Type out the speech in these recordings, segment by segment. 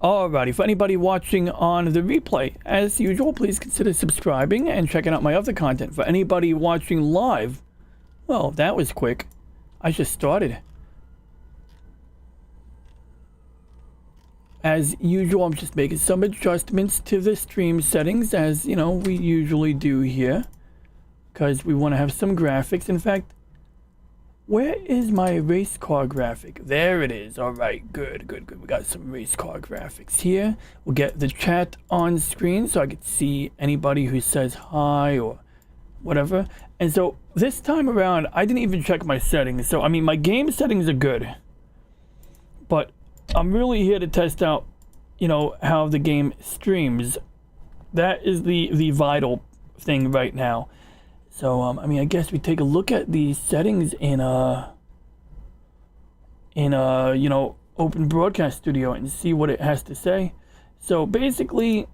Alrighty, for anybody watching on the replay, as usual, please consider subscribing and checking out my other content. For anybody watching live, well, that was quick. I just started. As usual, I'm just making some adjustments to the stream settings, as you know, we usually do here, because we want to have some graphics. In fact, where is my race car graphic? There it is. All right, good. We got some race car graphics here. We'll get the chat on screen so I can see anybody who says hi or whatever. And so this time around, I didn't even check my settings. So, I mean, my game settings are good, but I'm really here to test out, you know, how the game streams. That is the vital thing right now. So, I mean, I guess we take a look at the settings in you know, Open Broadcast Studio and see what it has to say. So basically,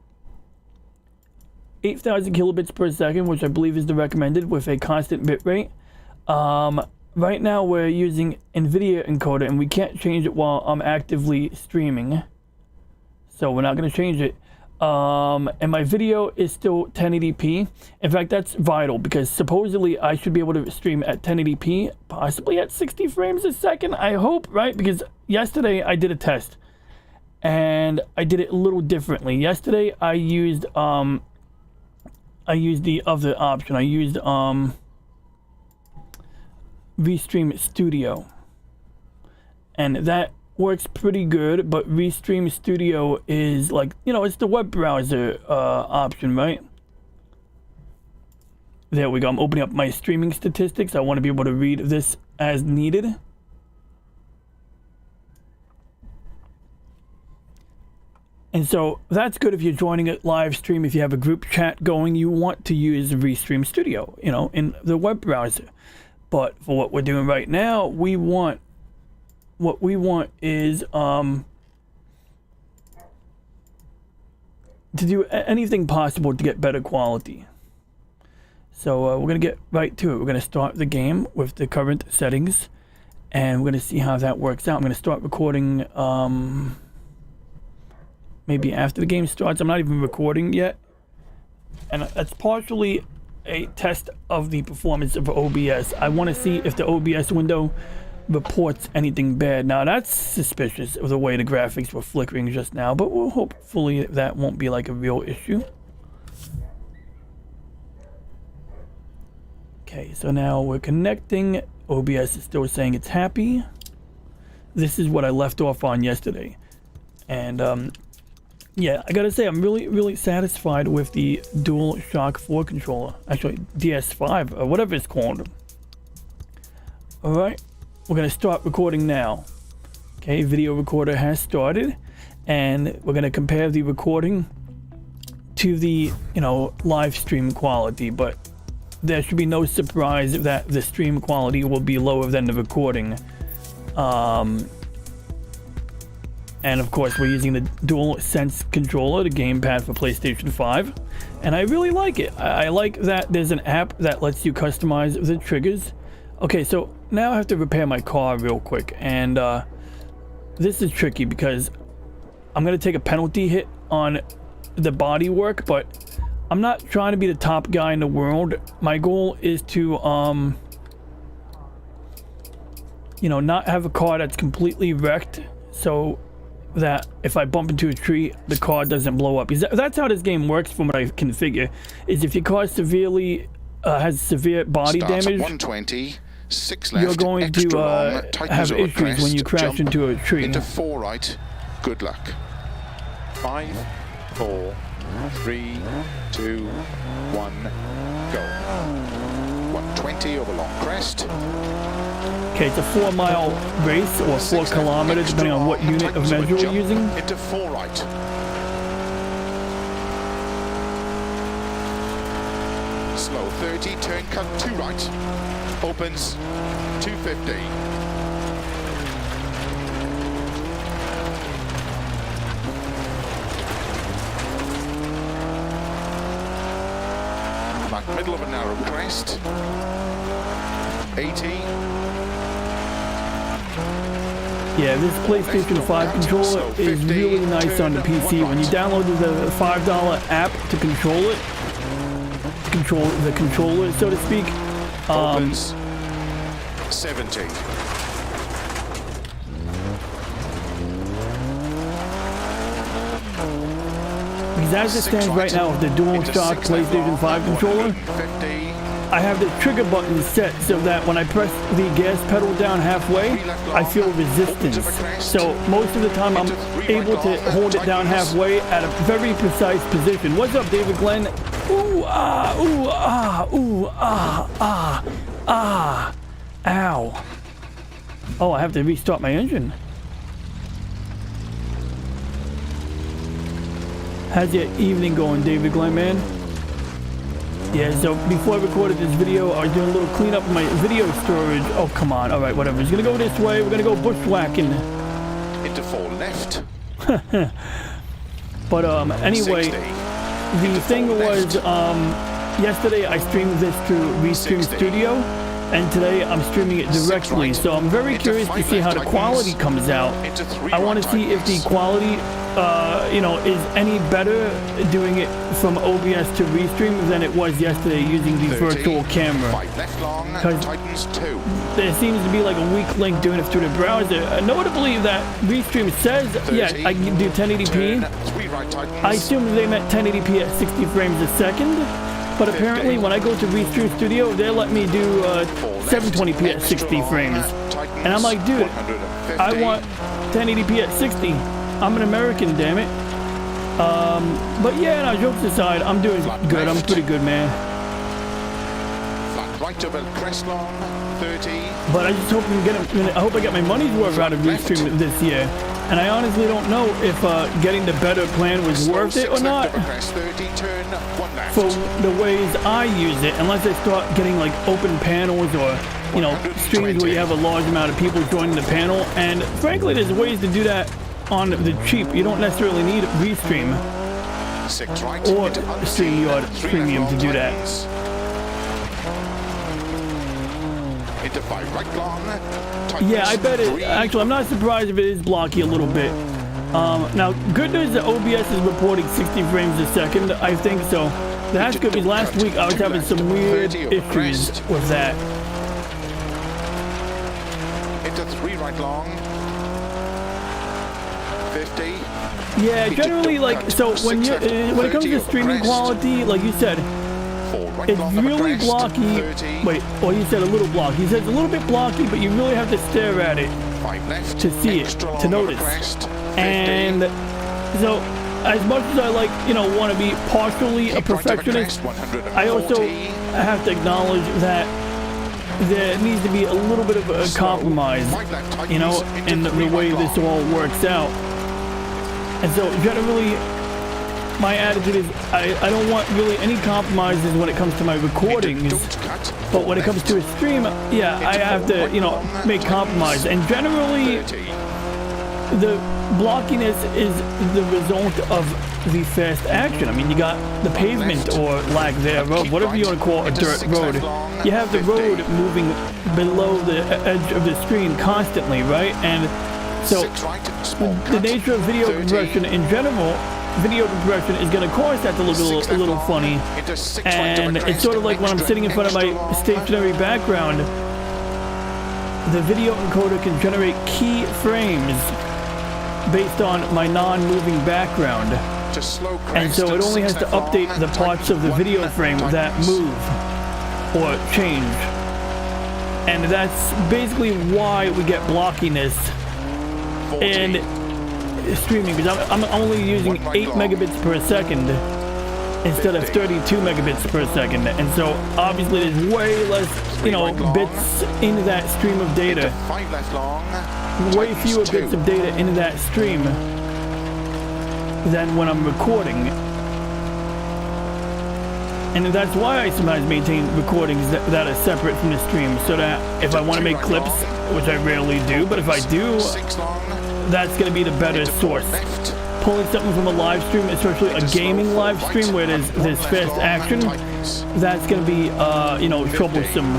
8,000 kilobits per second, which I believe is the recommended with a constant bit rate. Right now we're using NVIDIA encoder, and we can't change it while I'm actively streaming. So we're not going to change it. And my video is still 1080p. In fact, that's vital because supposedly I should be able to stream at 1080p, possibly at 60 frames a second. I hope, right? Because yesterday I did a test and I did it a little differently. Yesterday I used the other option. I used Restream Studio, and that works pretty good, but Restream Studio is like, you know, it's the web browser option, right? There we go. I'm opening up my streaming statistics. I want to be able to read this as needed. And so that's good if you're joining a live stream. If you have a group chat going, you want to use Restream Studio, you know, in the web browser. But for what we're doing right now, what we want is to do anything possible to get better quality. So we're gonna get right to it. We're gonna start the game with the current settings, and we're gonna see how that works out. I'm gonna start recording maybe after the game starts. I'm not even recording yet, and that's partially a test of the performance of OBS. I want to see if the OBS window reports anything bad. Now that's suspicious of the way the graphics were flickering just now, but we'll hopefully that won't be like a real issue. Okay, so now we're connecting. OBS is still saying it's happy. This is what I left off on yesterday, and yeah, I gotta say I'm really satisfied with the DualShock 4 controller, actually DS5 or whatever it's called. All right, we're gonna start recording now. Okay, video recorder has started, and we're gonna compare the recording to the, you know, live stream quality, but there should be no surprise that the stream quality will be lower than the recording. And of course we're using the DualSense controller, the gamepad for PlayStation 5, and I really like it. I like that there's an app that lets you customize the triggers. Okay, so now I have to repair my car real quick, and this is tricky because I'm gonna take a penalty hit on the body work, but I'm not trying to be the top guy in the world. My goal is to you know, not have a car that's completely wrecked, so that if I bump into a tree, the car doesn't blow up. Because that's how this game works from what I can figure, is if your car severely has severe body damage, 120, 6 left, you're going to have issues when you crash into a tree. Into 4 right, good luck. 5, 4, 3, 2, 1, go. 120 over long crest. Okay, it's a 4-mile race, or 4 kilometers, depending on what unit of measure we're using. Into 4 right. Slow 30, turn cut 2 right. Opens 250. Back middle of a narrow crest. 80. Yeah, this PlayStation 5 controller is really nice on the PC. When you download the $5 app to control it, control the controller, so to speak. Opens 70. Because as it stands right now with the DualShock PlayStation 5 controller, 50. I have the trigger button set so that when I press the gas pedal down halfway, I feel resistance. So most of the time I'm able to hold it down halfway at a very precise position. What's up, David Glenn? Ooh, ah, ooh, ah, ooh, ah, ah, ah, ow. Oh, I have to restart my engine. How's your evening going, David Glenn, man? Yeah, so before I recorded this video, I was doing a little cleanup of my video storage. Oh, come on. All right, whatever. It's going to go this way. We're going to go bushwhacking. Into 4 left. But anyway, 60. the thing was, yesterday I streamed this through Restream 60. Studio, and today I'm streaming it directly. right. So I'm very Into curious to 5 see how left the quality tightens. comes out. Into 3 I want right to see if the tightens. quality, you know, is any better doing it from OBS to Restream than it was yesterday using the 30. virtual camera. 5 left long. 'Cause Tightens 2. There seems to be like a weak link doing it through the browser. Notably that Restream says, yeah, I can do 1080p. Turn 3 right tightens. I assumed they meant 1080p at 60 frames a second, but apparently when I go to Restream Studio, they let me do 720p at 60 frames. And I'm like, dude, I want 1080p at 60. I'm an American, damn it. But yeah, no, jokes aside, I'm doing good. I'm pretty good, man. Flat right over crest long. 30. But I just hope I hope I get my money's worth out of Restream this year. And I honestly don't know if getting the better plan was worth it or not 30, turn 1 left. for the ways I use it, unless I start getting like open panels or, you know, streams where you have a large amount of people joining the panel. And frankly, there's ways to do that on the cheap. You don't necessarily need Restream 6 right. or into unseen. StreamYard 3 Premium left to long do that. tightens. Into 5 right long. Tightens Yeah, I bet it. 3. Actually, I'm not surprised if it is blocky a little bit. Now, good news that OBS is reporting 60 frames a second, I think, so that's good. Because last week I was having some weird issues with that. Into 3 right long. 50. Yeah, generally, like, so when it comes to streaming quality, like you said, 4 right it's long over really crest. blocky. 30. Wait, well, you said a little blocky. You said it's a little bit blocky, but you really have to stare at it 5 left. to see it, Extra to long over notice. crest. 50. And so, as much as I like, you know, want to be partially a Keep right over perfectionist, crest, 140. I also have to acknowledge that there needs to be a little bit of a compromise, you know, in the way this all works out. And so generally, my attitude is I don't want really any compromises when it comes to my recordings. But when it comes to a stream, yeah, I have to, you know, make compromise. And generally, the blockiness is the result of the fast action. I mean, you got the pavement or lack thereof, whatever you want to call a dirt road. You have the road moving below the edge of the screen constantly, right? And so the nature of video compression in general, video compression is going to cause that to look a little funny. And it's sort of like when I'm sitting in front of my stationary background, the video encoder can generate key frames based on my non-moving background. And so it only has to update the parts of the video frame that move or change. And that's basically why we get blockiness in streaming, because I'm only using 8 megabits per second instead of 32 megabits per second. And so obviously there's way less, you know, bits into that stream of data. Way fewer bits of data into that stream than when I'm recording. And that's why I sometimes maintain recordings that are separate from the stream, so that if I want to make clips, which I rarely do, but if I do, that's going to be the better source. Pulling something from a live stream, especially a gaming live stream where there's fast action, that's going to be, you know, troublesome.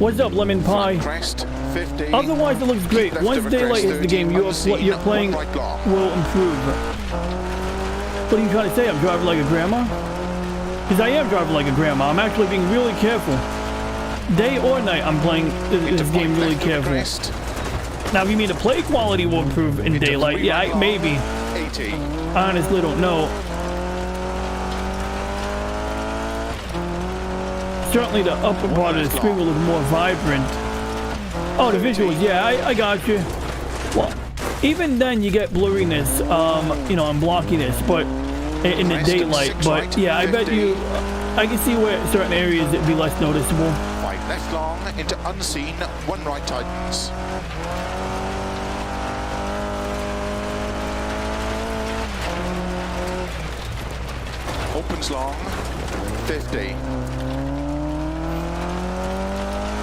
What's up, Lemon Pie? Crest, 50. Otherwise, it looks great. Keep left Once over daylight crest, hits the game, 30, what you're unseen, playing one right long. will improve. What are you trying to say? I'm driving like a grandma? Because I am driving like a grandma. I'm actually being really careful. Day or night, I'm playing this game really careful. Now, if you mean the play quality will improve in daylight, yeah, maybe. 80. I honestly don't know. Certainly the upper part of the screen will look more vibrant. Oh, the visuals, yeah, I got you. Well, even then you get blurriness, you know, and blockiness, but in the daylight. But yeah, I bet you, I can see where certain areas it'd be less noticeable. 5 left long into unseen, 1 right tightens. Opens long, 50.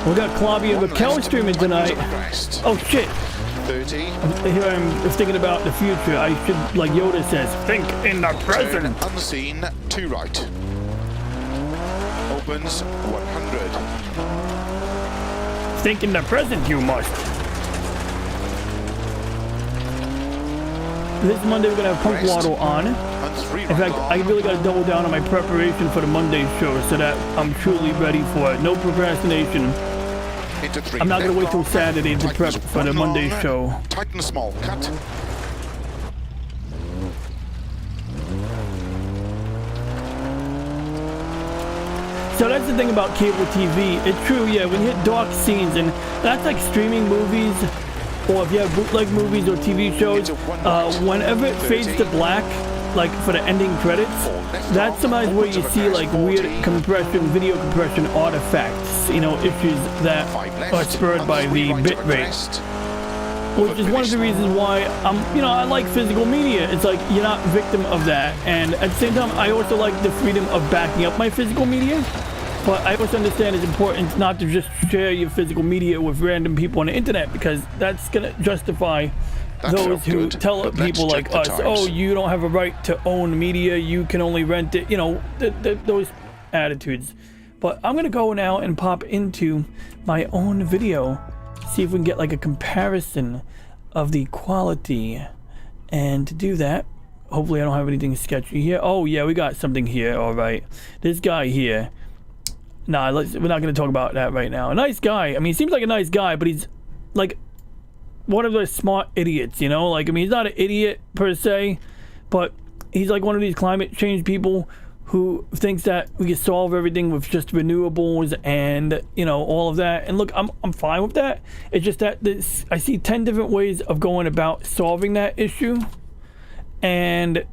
We got Claudia and Raquel streaming tonight. Oh shit! 30. Here I'm thinking about the future. I should, like Yoda says, think in the present. Turn unseen, 2 right. Opens 100. Think in the present, you must. This Monday we're gonna have Punk Waddle on. In fact, I really gotta double down on my preparation for the Monday show so that I'm truly ready for it. No procrastination. I'm not gonna wait till Saturday to prep for the Monday show. Tighten small cut. So that's the thing about cable TV. It's true, yeah, when you hit dark scenes, and that's like streaming movies, or if you have bootleg movies or TV shows, whenever it fades to black, like for the ending credits, that's sometimes where you see like weird compression, video compression artifacts, you know, issues that are spurred by the bit rate. Which is one of the reasons why you know, I like physical media. It's like you're not victim of that, and at the same time, I also like the freedom of backing up my physical media. But I also understand it's important not to just share your physical media with random people on the internet, because that's gonna justify those who tell people like us, oh, you don't have a right to own media, you can only rent it, you know, those attitudes. But I'm gonna go now and pop into my own video, see if we can get like a comparison of the quality. And to do that, hopefully I don't have anything sketchy here. Oh yeah, we got something here. All right, this guy here. Nah, we're not gonna talk about that right now. A nice guy. I mean, he seems like a nice guy, but he's like one of those smart idiots, you know? Like, I mean, he's not an idiot per se, but he's like one of these climate change people who thinks that we can solve everything with just renewables and, you know, all of that. And look, I'm fine with that. It's just that I see 10 different ways of going about solving that issue, and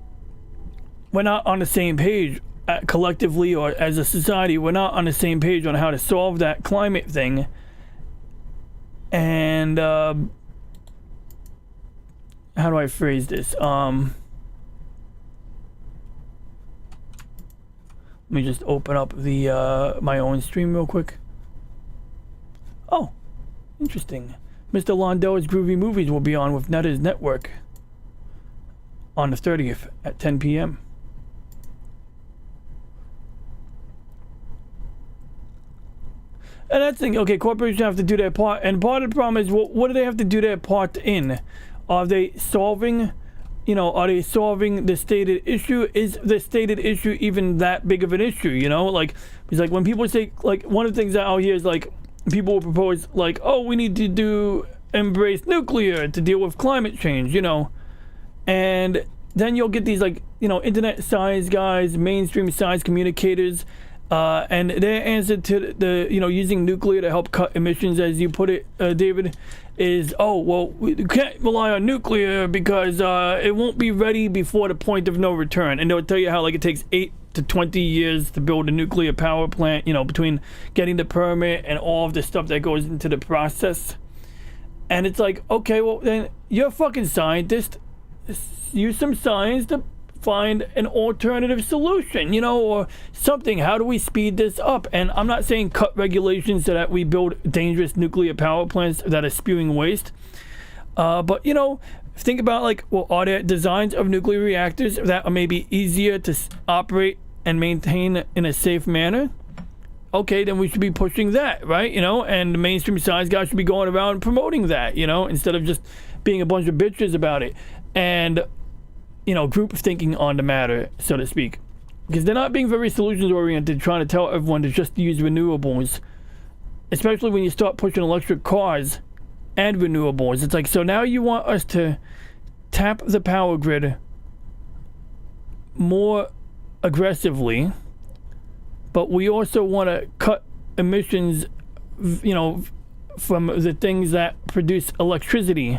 we're not on the same page collectively, or as a society. We're not on the same page on how to solve that climate thing. And how do I phrase this? Let me just open up the my own stream real quick. Oh, interesting. Mr. Londo's Groovy Movies will be on with Netta's Network on the 30th at 10 p.m. And that's the thing. Okay, corporations have to do their part, and part of the problem is, what do they have to do their part in? Are they solving, you know, are they solving the stated issue? Is the stated issue even that big of an issue, you know? Like, it's like when people say, like, one of the things that out here is like, people will propose like, oh, we need to embrace nuclear to deal with climate change, you know? And then you'll get these, like, you know, internet science guys, mainstream science communicators, and their answer to the, you know, using nuclear to help cut emissions, as you put it, David, is, oh, well, we can't rely on nuclear because it won't be ready before the point of no return. And they'll tell you how, like, it takes 8 to 20 years to build a nuclear power plant, you know, between getting the permit and all of the stuff that goes into the process. And it's like, okay, well, then you're a fucking scientist. Use some science to find an alternative solution, you know, or something. How do we speed this up? And I'm not saying cut regulations so that we build dangerous nuclear power plants that are spewing waste, but, you know, think about, like, well, are there designs of nuclear reactors that are maybe easier to operate and maintain in a safe manner? okay, then we should be pushing that, right? You know, and the mainstream science guys should be going around promoting that, you know, instead of just being a bunch of bitches about it. And, you know, group thinking on the matter, so to speak. Because they're not being very solutions oriented, trying to tell everyone to just use renewables. Especially when you start pushing electric cars and renewables. It's like, so now you want us to tap the power grid more aggressively, but we also want to cut emissions, you know, from the things that produce electricity.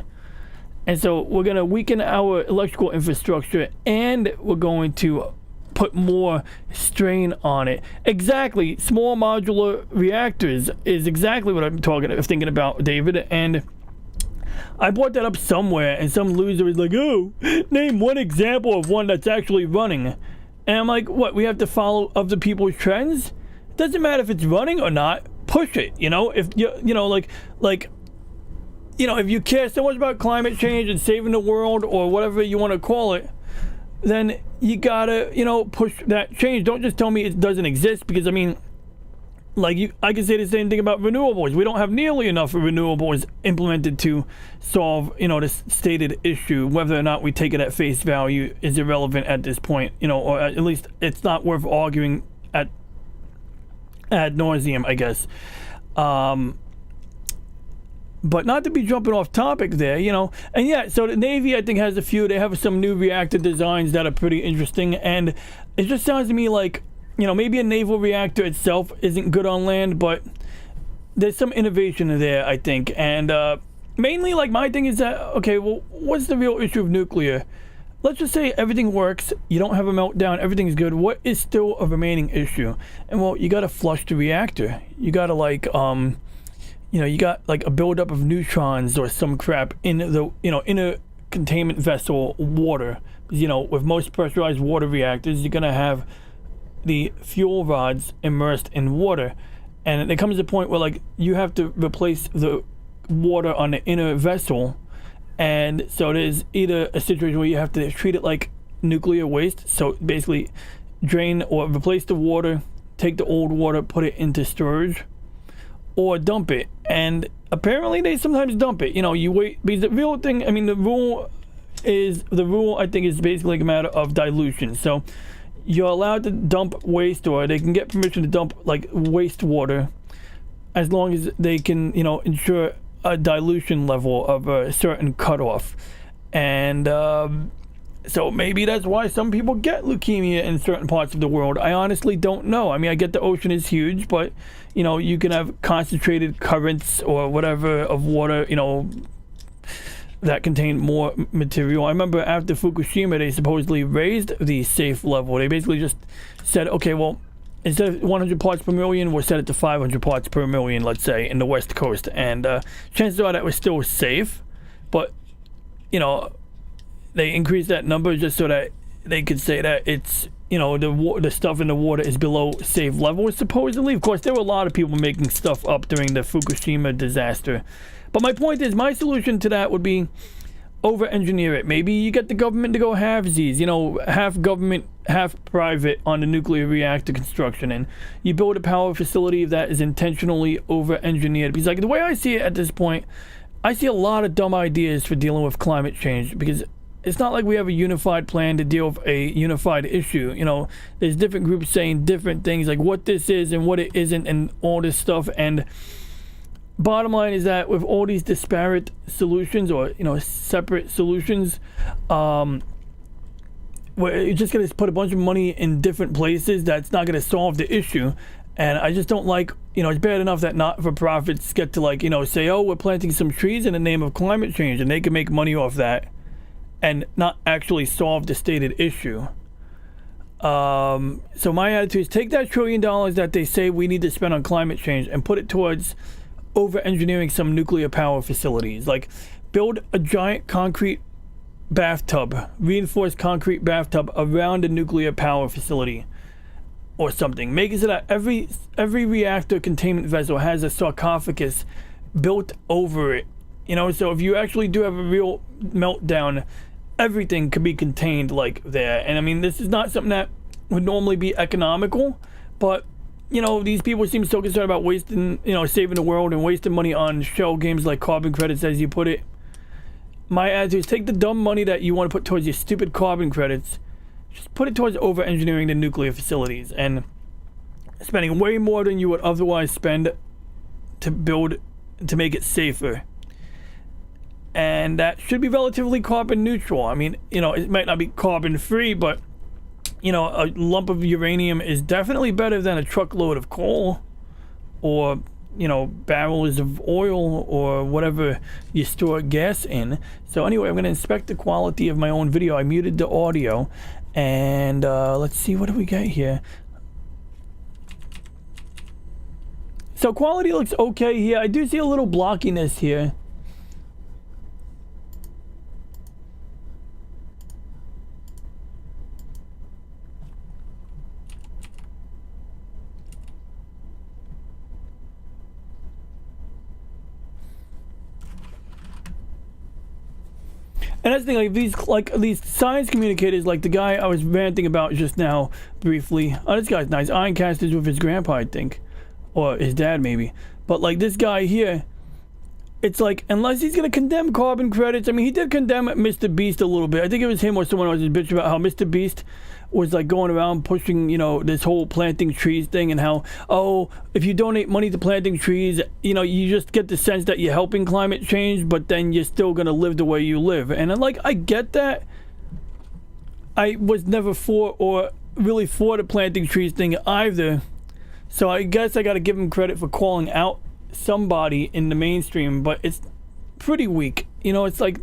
And so we're going to weaken our electrical infrastructure, and we're going to put more strain on it. Exactly. Small modular reactors is exactly what I'm thinking about, David. And I brought that up somewhere, and some loser is like, oh, name one example of one that's actually running. And I'm like, what, we have to follow other people's trends? It doesn't matter if it's running or not. Push it, you know? If you know, like, you know, if you care so much about climate change and saving the world or whatever you want to call it, then you gotta, you know, push that change. Don't just tell me it doesn't exist, because I mean, like, I can say the same thing about renewables. We don't have nearly enough renewables implemented to solve, you know, this stated issue. Whether or not we take it at face value is irrelevant at this point, you know, or at least it's not worth arguing at ad nauseum, I guess. But not to be jumping off topic there, you know. And yeah, so the Navy, I think, has a few. They have some new reactor designs that are pretty interesting. And it just sounds to me like, you know, maybe a naval reactor itself isn't good on land, but there's some innovation there, I think. And mainly, like, my thing is that, okay, well, what's the real issue of nuclear? Let's just say everything works, you don't have a meltdown, everything's good. What is still a remaining issue? And, well, you got to flush the reactor. You got to, like, you know, you got like a buildup of neutrons or some crap in the, you know, in a containment vessel water. You know, with most pressurized water reactors, you're gonna have the fuel rods immersed in water, and there comes a point where, like, you have to replace the water on the inner vessel, and so there's either a situation where you have to treat it like nuclear waste, so basically drain or replace the water, take the old water, put it into storage, or dump it. And apparently they sometimes dump it. You know, you wait, because the real thing, I mean, the rule I think is basically a matter of dilution. So you're allowed to dump waste, or they can get permission to dump like wastewater, as long as they can, you know, ensure a dilution level of a certain cutoff. And so maybe that's why some people get leukemia in certain parts of the world. I honestly don't know. I mean, I get the ocean is huge, but, you know, you can have concentrated currents or whatever of water, you know, that contain more material. I remember after Fukushima, they supposedly raised the safe level. They basically just said, okay, well, instead of 100 parts per million, we'll set it to 500 parts per million, let's say, in the West Coast. And chances are that was still safe, but, you know, they increased that number just so that they could say that it's, you know, the stuff in the water is below safe levels, supposedly. Of course, there were a lot of people making stuff up during the Fukushima disaster. But my point is, my solution to that would be over-engineer it. Maybe you get the government to go halvesies, you know, half government, half private on the nuclear reactor construction, and you build a power facility that is intentionally over-engineered. Because, like, the way I see it at this point, I see a lot of dumb ideas for dealing with climate change, because it's not like we have a unified plan to deal with a unified issue. You know, there's different groups saying different things, like what this is and what it isn't and all this stuff. And bottom line is that with all these disparate solutions, or, you know, separate solutions, you're just going to put a bunch of money in different places that's not going to solve the issue. And I just don't like, you know, it's bad enough that not-for-profits get to, like, you know, say, oh, we're planting some trees in the name of climate change, and they can make money off that and not actually solve the stated issue. So my attitude is, take that $1 trillion that they say we need to spend on climate change and put it towards over-engineering some nuclear power facilities. Like, build a giant concrete bathtub, reinforced concrete bathtub around a nuclear power facility or something. Make it so that every reactor containment vessel has a sarcophagus built over it. You know, so if you actually do have a real meltdown, everything could be contained, like, there. And I mean, this is not something that would normally be economical, but you know, these people seem so concerned about wasting, you know, saving the world and wasting money on shell games like carbon credits, as you put it. My attitude is take the dumb money that you want to put towards your stupid carbon credits, just put it towards over-engineering the nuclear facilities and spending way more than you would otherwise spend to build, to make it safer. And that should be relatively carbon neutral. I mean, you know, it might not be carbon free, but, you know, a lump of uranium is definitely better than a truckload of coal or, you know, barrels of oil or whatever you store gas in. So anyway, I'm going to inspect the quality of my own video. I muted the audio, and let's see, what do we get here? So quality looks okay here. I do see a little blockiness here. And that's the thing, like these science communicators, like the guy I was ranting about just now briefly. Oh, this guy's nice. Ironcasters with his grandpa, I think, or his dad maybe. But like this guy here, it's like, unless he's gonna condemn carbon credits. I mean, he did condemn Mr. Beast a little bit. I think it was him or someone else was bitching about how Mr. Beast was like going around pushing, you know, this whole planting trees thing, and how, oh, if you donate money to planting trees, you know, you just get the sense that you're helping climate change, but then you're still gonna live the way you live. And like, I get that. I was never for, or really for, the planting trees thing either. So I guess I gotta give him credit for calling out somebody in the mainstream, but it's pretty weak. You know, it's like,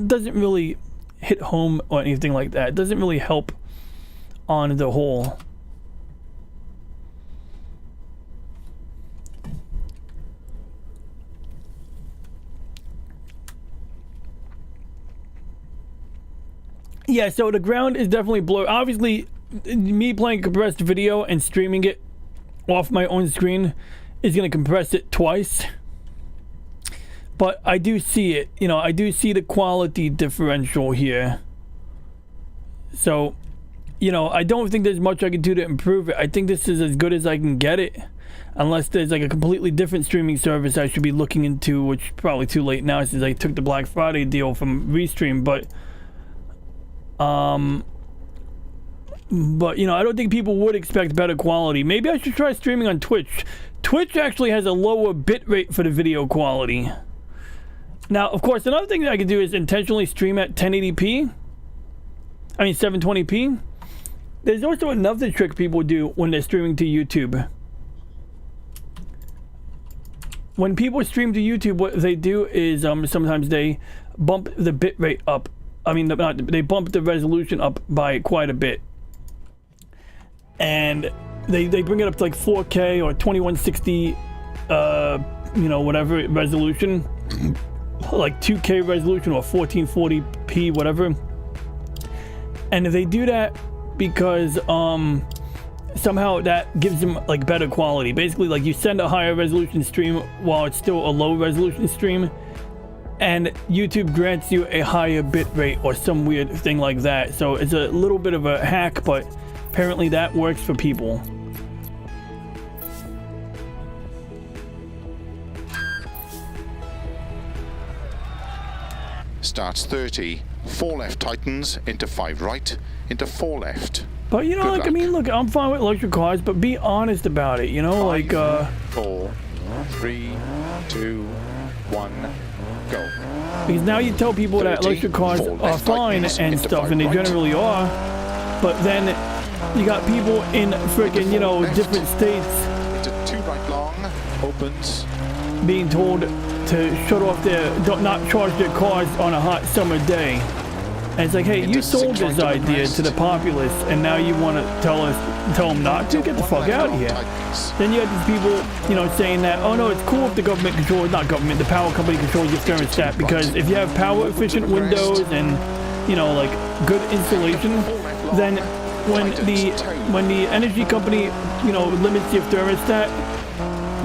doesn't really hit home or anything like that. It doesn't really help on the whole. Yeah, so the ground is definitely blurred. Obviously, me playing compressed video and streaming it off my own screen is going to compress it twice. But I do see it. You know, I do see the quality differential here. So, you know, I don't think there's much I can do to improve it. I think this is as good as I can get it. Unless there's like a completely different streaming service I should be looking into, which is probably too late now since I took the Black Friday deal from Restream. But you know, I don't think people would expect better quality. Maybe I should try streaming on Twitch. Twitch actually has a lower bitrate for the video quality. Now, of course, another thing that I could do is intentionally stream at 1080p. I mean 720p. There's also another trick people do when they're streaming to YouTube. When people stream to YouTube, what they do is sometimes they bump the bitrate up. I mean, they bump the resolution up by quite a bit. And they bring it up to like 4K or 2160, you know, whatever resolution. Like 2K resolution or 1440p, whatever. And they do that because somehow that gives them like better quality. Basically, like you send a higher resolution stream while it's still a low resolution stream, and YouTube grants you a higher bit rate or some weird thing like that. So it's a little bit of a hack, but apparently that works for people. Starts 30, 4 left tightens, into 5 right, into 4 left. But you know, like, I mean, look, I'm fine with electric cars, but be honest about it, you know, 5, like 4, 3, 2, 1, go. Because now you tell people 30, that electric cars are fine and stuff, and they generally are, but then you got people in freaking, you know, different states Into 2 right long, opens. being told to shut off not charge their cars on a hot summer day. And it's like, hey, you sold this idea to the populace, and now you want to tell them not to? Get the fuck out of here. Then you have these people, you know, saying that, oh no, it's cool if the government controls, not government, the power company controls your thermostat, because if you have power efficient windows and, you know, like good insulation, then when the energy company, you know, limits your thermostat,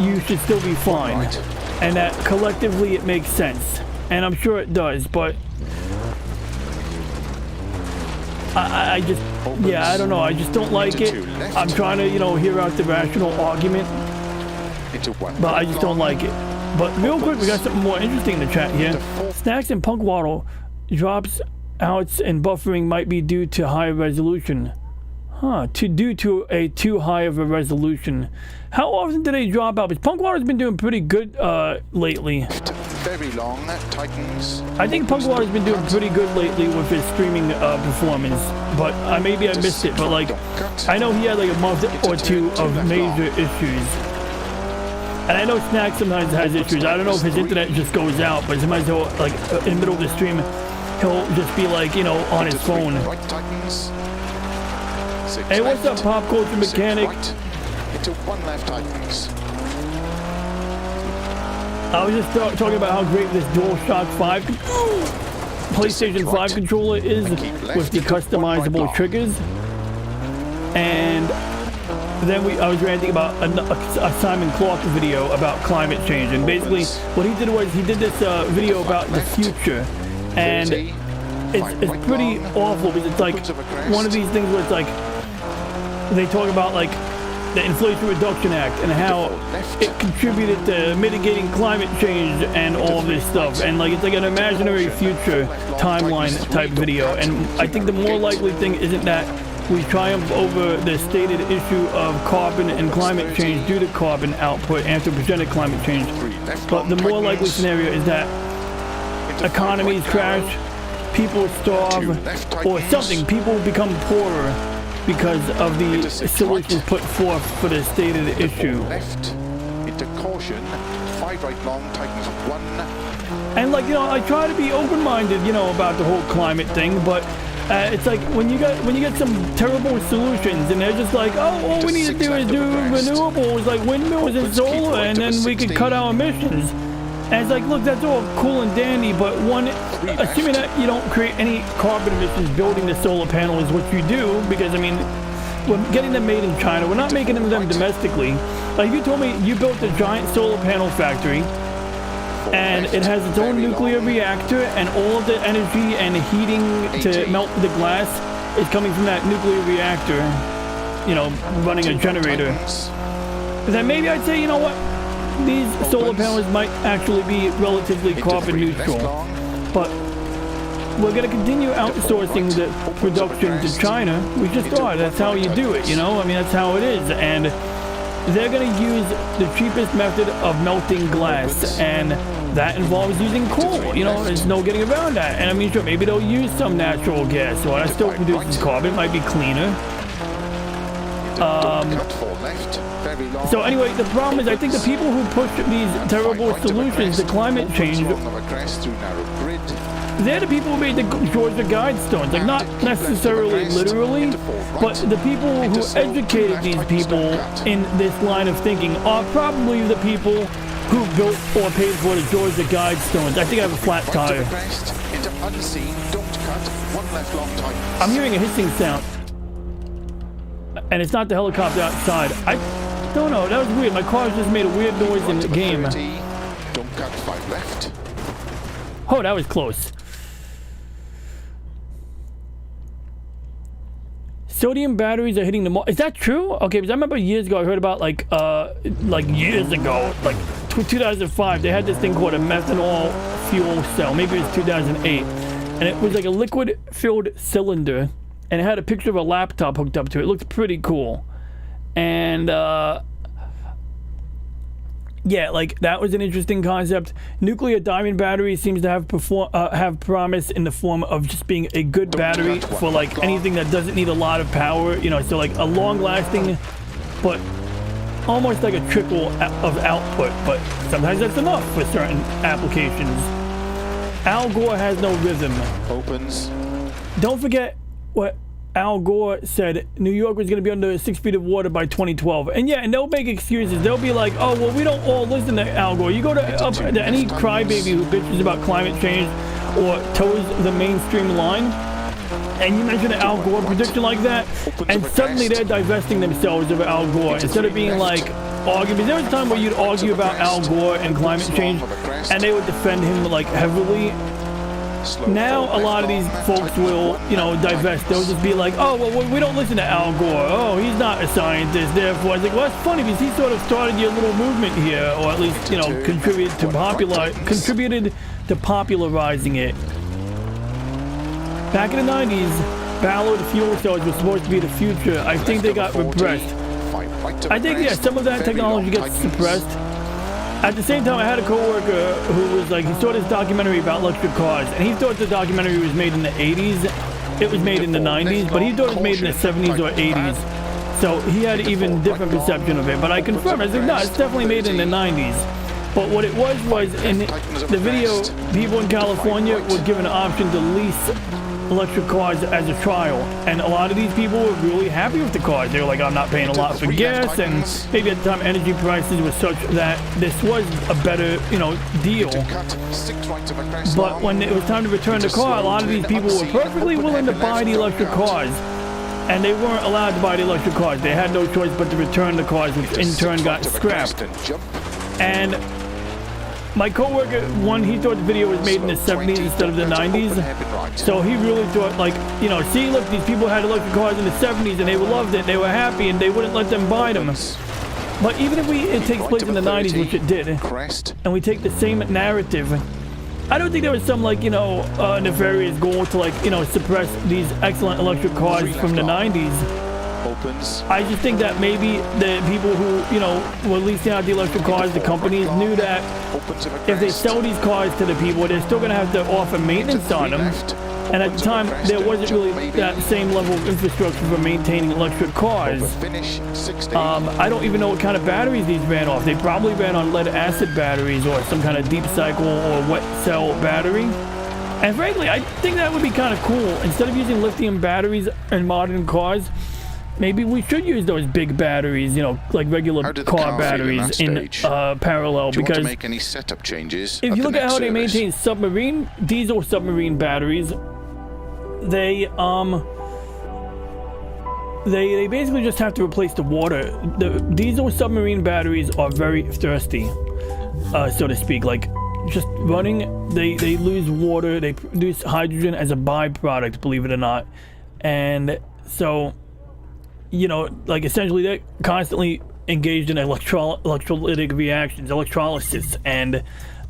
you should still be fine. And that collectively it makes sense. And I'm sure it does, but I just, yeah, I don't know. I just don't like it. I'm trying to, you know, hear out the rational argument, but I just don't like it. But real quick, we got something more interesting in the chat here. Snacks and Punk Waddle drops outs and buffering might be due to high resolution. Huh, due to a too high of a resolution. How often do they drop out? Because Punk Waddle's been doing pretty good lately. Very long, Titans. I think Punk Waddle's been doing pretty good lately with his streaming performance. But maybe I missed it. But like, I know he had like a month or two of major issues. And I know Snack sometimes has issues. I don't know if his internet just goes out, but sometimes he'll, like, in the middle of the stream, he'll just be like, you know, on his phone. Hey, what's up, Pop Culture Mechanic? Into one left, Titans. I was just talking about how great this DualShock 5 PlayStation 5 controller is with the customizable triggers. And then I was ranting about a Simon Clark video about climate change, and basically what he did was he did this video about the future, and it's pretty awful because it's like one of these things where it's like they talk about like the Inflation Reduction Act and how it contributed to mitigating climate change and all this stuff, and like it's like an imaginary future timeline type video. And I think the more likely thing isn't that we triumph over the stated issue of carbon and climate change due to carbon output, anthropogenic climate change. But the more likely scenario is that economies crash, people starve, or something. People become poorer because of the solutions put forth for the stated issue. Left into caution, 5 right long, Titans 1. And like, you know, I try to be open-minded, you know, about the whole climate thing, but it's like when you get some terrible solutions and they're just like, oh, all we need to do is do renewables like windmills and solar, and then we could cut our emissions. And it's like, look, that's all cool and dandy, but assuming that you don't create any carbon emissions building the solar panel is what you do, because I mean, we're getting them made in China. We're not making them domestically. Like, if you told me you built a giant solar panel factory and it has its own nuclear reactor and all of the energy and heating to melt the glass is coming from that nuclear reactor, you know, running a generator, then maybe I'd say, you know what, these solar panels might actually be relatively carbon neutral. But we're going to continue outsourcing the production to China. We just are. That's how you do it, you know? I mean, that's how it is. And they're going to use the cheapest method of melting glass, and that involves using coal. You know, there's no getting around that. And I mean, sure, maybe they'll use some natural gas, so that still produces carbon. It might be cleaner. So anyway, the problem is I think the people who push these terrible solutions to climate change, they're the people who made the Georgia Guidestones. Like, not necessarily literally, but the people who educated these people in this line of thinking are probably the people who built or paid for the Georgia Guidestones. I think I have a flat tire. I'm hearing a hissing sound. And it's not the helicopter outside. I don't know. That was weird. My car just made a weird noise in the game. Don't cut 5 left. Oh, that was close. Sodium batteries are hitting the market. Is that true? Okay, because I remember years ago I heard about like years ago, like 2005, they had this thing called a methanol fuel cell. Maybe it was 2008, and it was like a liquid-filled cylinder. And it had a picture of a laptop hooked up to it. It looked pretty cool. And, yeah, like, that was an interesting concept. Nuclear diamond battery seems to have promise in the form of just being a good battery for, like, anything that doesn't need a lot of power. You know, so, like, a long-lasting, but almost like a trickle of output. But sometimes that's enough for certain applications. Al Gore has no rhythm. Opens. Don't forget what Al Gore said, New York was going to be under 6 feet of water by 2012. And yeah, and they'll make excuses. They'll be like, oh, well, we don't all listen to Al Gore. You go to any crybaby who bitches about climate change or toes the mainstream line, and you mention an Al Gore prediction like that, and suddenly they're divesting themselves of Al Gore. Instead of being like, arguing. There was a time where you'd argue about Al Gore and climate change, and they would defend him like heavily. Now a lot of these folks will, you know, divest. They'll just be like, oh, well, we don't listen to Al Gore. Oh, he's not a scientist. Therefore, it's like, well, that's funny because he sort of started your little movement here, or at least, you know, contributed to popularizing it. Back in the 90s, Ballard fuel cells were supposed to be the future. I think they got repressed. I think, yeah, some of that technology gets suppressed. At the same time, I had a coworker who was like, he saw this documentary about electric cars, and he thought the documentary was made in the 80s. It was made in the 90s, but he thought it was made in the 70s or 80s. So he had an even different perception of it. But I confirmed, I said, no, it's definitely made in the 90s. But what it was in the video, people in California were given an option to lease electric cars as a trial, and a lot of these people were really happy with the cars. They were like, I'm not paying a lot for gas, and maybe at the time energy prices were such that this was a better, you know, deal. But when it was time to return the car, a lot of these people were perfectly willing to buy the electric cars, and they weren't allowed to buy the electric cars. They had no choice but to return the cars, which in turn got scrapped. And my coworker, he thought the video was made in the 70s instead of the 90s. So he really thought, like, you know, see, look, these people had electric cars in the 70s and they loved it, they were happy, and they wouldn't let them buy them. But even if it takes place in the 90s, which it did, and we take the same narrative, I don't think there was some, like, you know, nefarious goal to, like, you know, suppress these excellent electric cars from the 90s. I just think that maybe the people who, you know, were leasing out the electric cars, the companies, knew that if they sell these cars to the people, they're still going to have to offer maintenance on them. And at the time, there wasn't really that same level of infrastructure for maintaining electric cars. I don't even know what kind of batteries these ran off. They probably ran on lead-acid batteries or some kind of deep cycle or wet cell battery. And frankly, I think that would be kind of cool. Instead of using lithium batteries in modern cars, maybe we should use those big batteries, you know, like regular car batteries in parallel. Do you because want to make any setup changes if you look at how they service? maintain diesel submarine batteries, they basically just have to replace the water. The diesel submarine batteries are very thirsty, so to speak. Like, just running, they lose water. They produce hydrogen as a byproduct, believe it or not. And so, you know, like, essentially they're constantly engaged in electrolytic reactions, electrolysis, and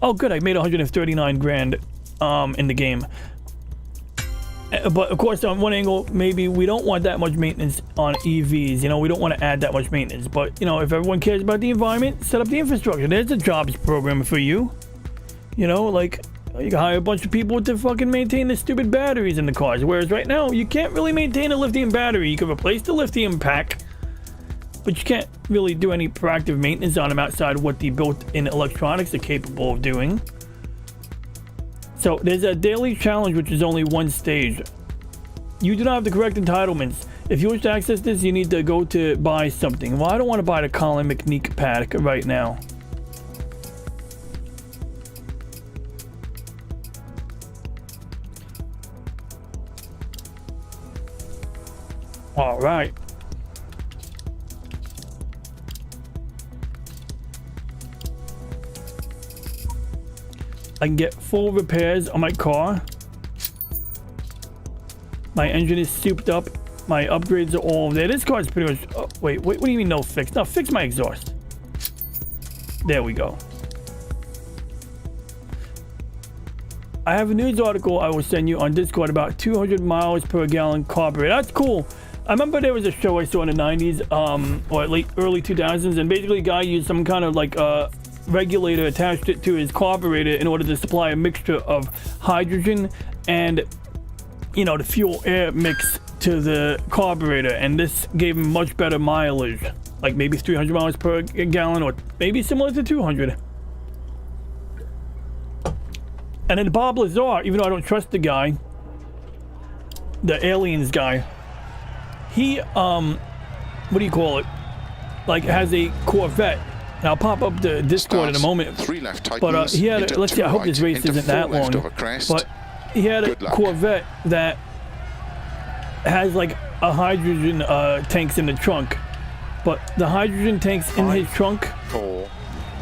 oh good, I made 139 grand in the game. But of course, on one angle, maybe we don't want that much maintenance on EVs. You know, we don't want to add that much maintenance. But, you know, if everyone cares about the environment, set up the infrastructure. There's a jobs program for you. You know, like, you can hire a bunch of people to fucking maintain the stupid batteries in the cars. Whereas right now, you can't really maintain a lithium battery. You can replace the lithium pack, but you can't really do any proactive maintenance on them outside of what the built-in electronics are capable of doing. So there's a daily challenge, which is only one stage. You do not have the correct entitlements. If you wish to access this, you need to go to buy something. Well, I don't want to buy the Colin McNeek pack right now. All right. I can get full repairs on my car. My engine is souped up. My upgrades are all there. This car is pretty much... Oh, wait, what do you mean no fix? No, fix my exhaust. There we go. I have a news article I will send you on Discord about 200 miles per gallon carburetor. That's cool. I remember there was a show I saw in the 90s, or early 2000s, and basically a guy used some kind of like regulator, attached it to his carburetor in order to supply a mixture of hydrogen and, you know, the fuel air mix to the carburetor, and this gave him much better mileage, like maybe 300 miles per gallon, or maybe similar to 200. And then Bob Lazar, even though I don't trust the guy, the aliens guy, he what do you call it, like, has a Corvette. And I'll pop up the Discord in a moment. But he had a, let's see, I hope this race isn't that long, but he had a Corvette that has like a hydrogen tanks in the trunk, but the hydrogen tanks in his trunk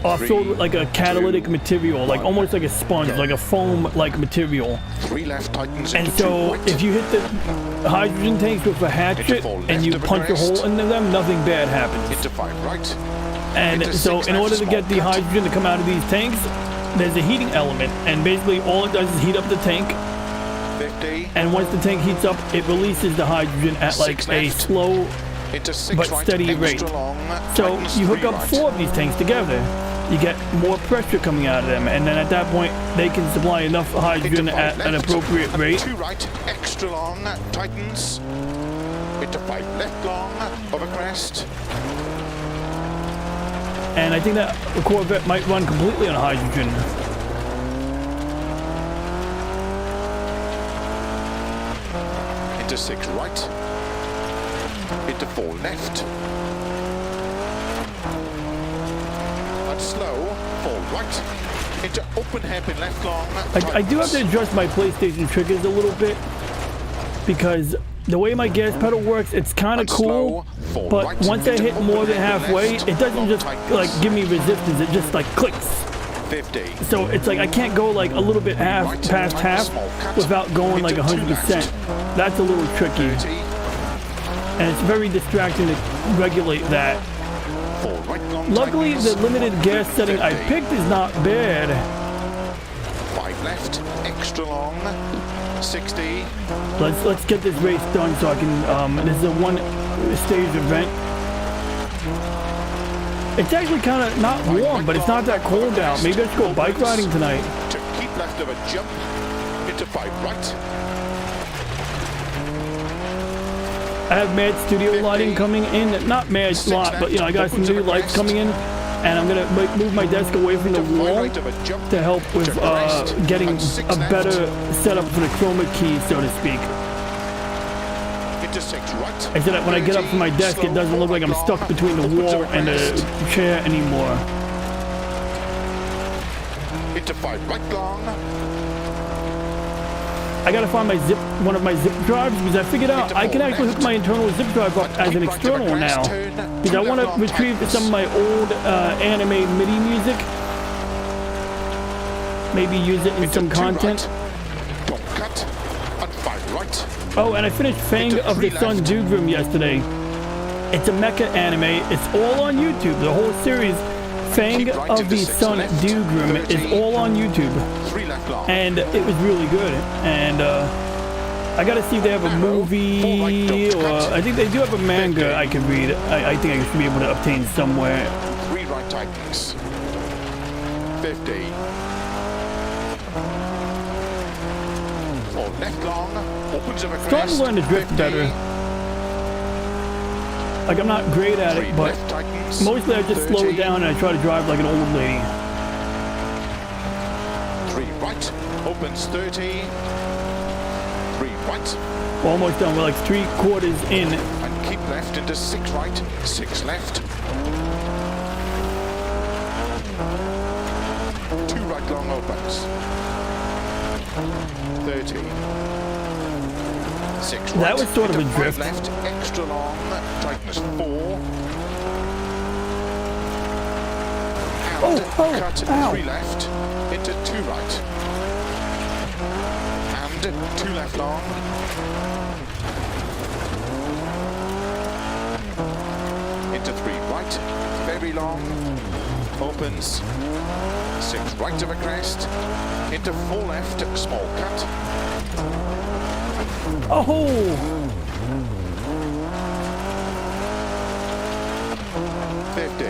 are filled with like a catalytic material, like almost like a sponge, like a foam-like material. 3 left tightens And into so 2 right. if you hit the hydrogen tanks with a hatchet and you punch a hole into them, nothing bad happens. Into 5 right. And into so 6 in order left, to get the small cut. hydrogen to come out of these tanks, there's a heating element, and basically all it does is heat up the tank, 50. and once the tank heats up, it releases the hydrogen at like 6 a left. slow Into 6 but right, steady extra rate. long, So tightens you hook 3 up right. 4 of these tanks together, you get more pressure coming out of them, and then at that point they can supply enough hydrogen Into 5 at an left, appropriate and rate. 2 right, extra long, tightens. Into 5 left long, over crest. And I think that the Corvette might run completely on hydrogen. Into 6 right. Into 4 left. And slow, 4 right. Into open hairpin left long. I do have to adjust my PlayStation triggers a little bit because the way my gas pedal works, it's kind of And cool, slow, 4 but right. once I Into hit open more than hairpin halfway, left, it doesn't long just tightens. like give me resistance, it just like clicks. 50. So it's like I can't go like a little bit Right, past half small cut. without going like Into 2 100%. left. That's a little tricky, 30. and it's very distracting to regulate that. 4 right long. Luckily, tightens. the limited gas setting I 50. picked is not bad. 5 left, extra long. 60. Let's get this race done so I can. This is a 1-stage event. It's actually kind of not warm, but it's not that cold out. Maybe I should go bike riding tonight. To keep left of a jump. Into 5 right. I have mad studio lighting coming in. Not mad lot, but you know I got some new lights coming in, and I'm gonna move my desk away from the Into 5 wall right of a jump. to help with getting And 6 a left. better setup for the chroma key, so to speak. Into 6 right. I said that when I get up from my desk, it doesn't look like I'm stuck between the wall and the chair anymore. Into 5 right long. I gotta find my one of my zip drives because I figured out I can actually hook my internal zip drive up as an external now. Because I want to retrieve some of my old anime MIDI music. Maybe use it in some content. Don't cut. And 5 right. Oh, and I finished Fang of the Sun Dugrim yesterday. It's a mecha anime. It's all on YouTube. The whole series, Fang of the Sun Dugrim, is all on YouTube. 3 left long. And it was really good. And I gotta see if they have a movie, or I think they do have a manga I can read. I think I should be able to obtain somewhere. 3 right tightens. 50. 4 left long. Opens of a crest. Starting to learn to drift 50. better. Like I'm not great at 3 it, but left tightens. mostly I just slow 30. it down and I try to drive like an old lady. 3 right. Opens 30. 3 right. We're almost done. We're like 3/4 in. And keep left into 6 right. 6 left. 2 right long opens. 30. 6 right. That was sort of into a 5 drift. left. Extra long. Tightness 4. And cut ow. 3 left. Into 2 right. And 2 left long. Into 3 right. Very long. Opens. 6 right of a crest. Into 4 left. Small cut. Oh! 50.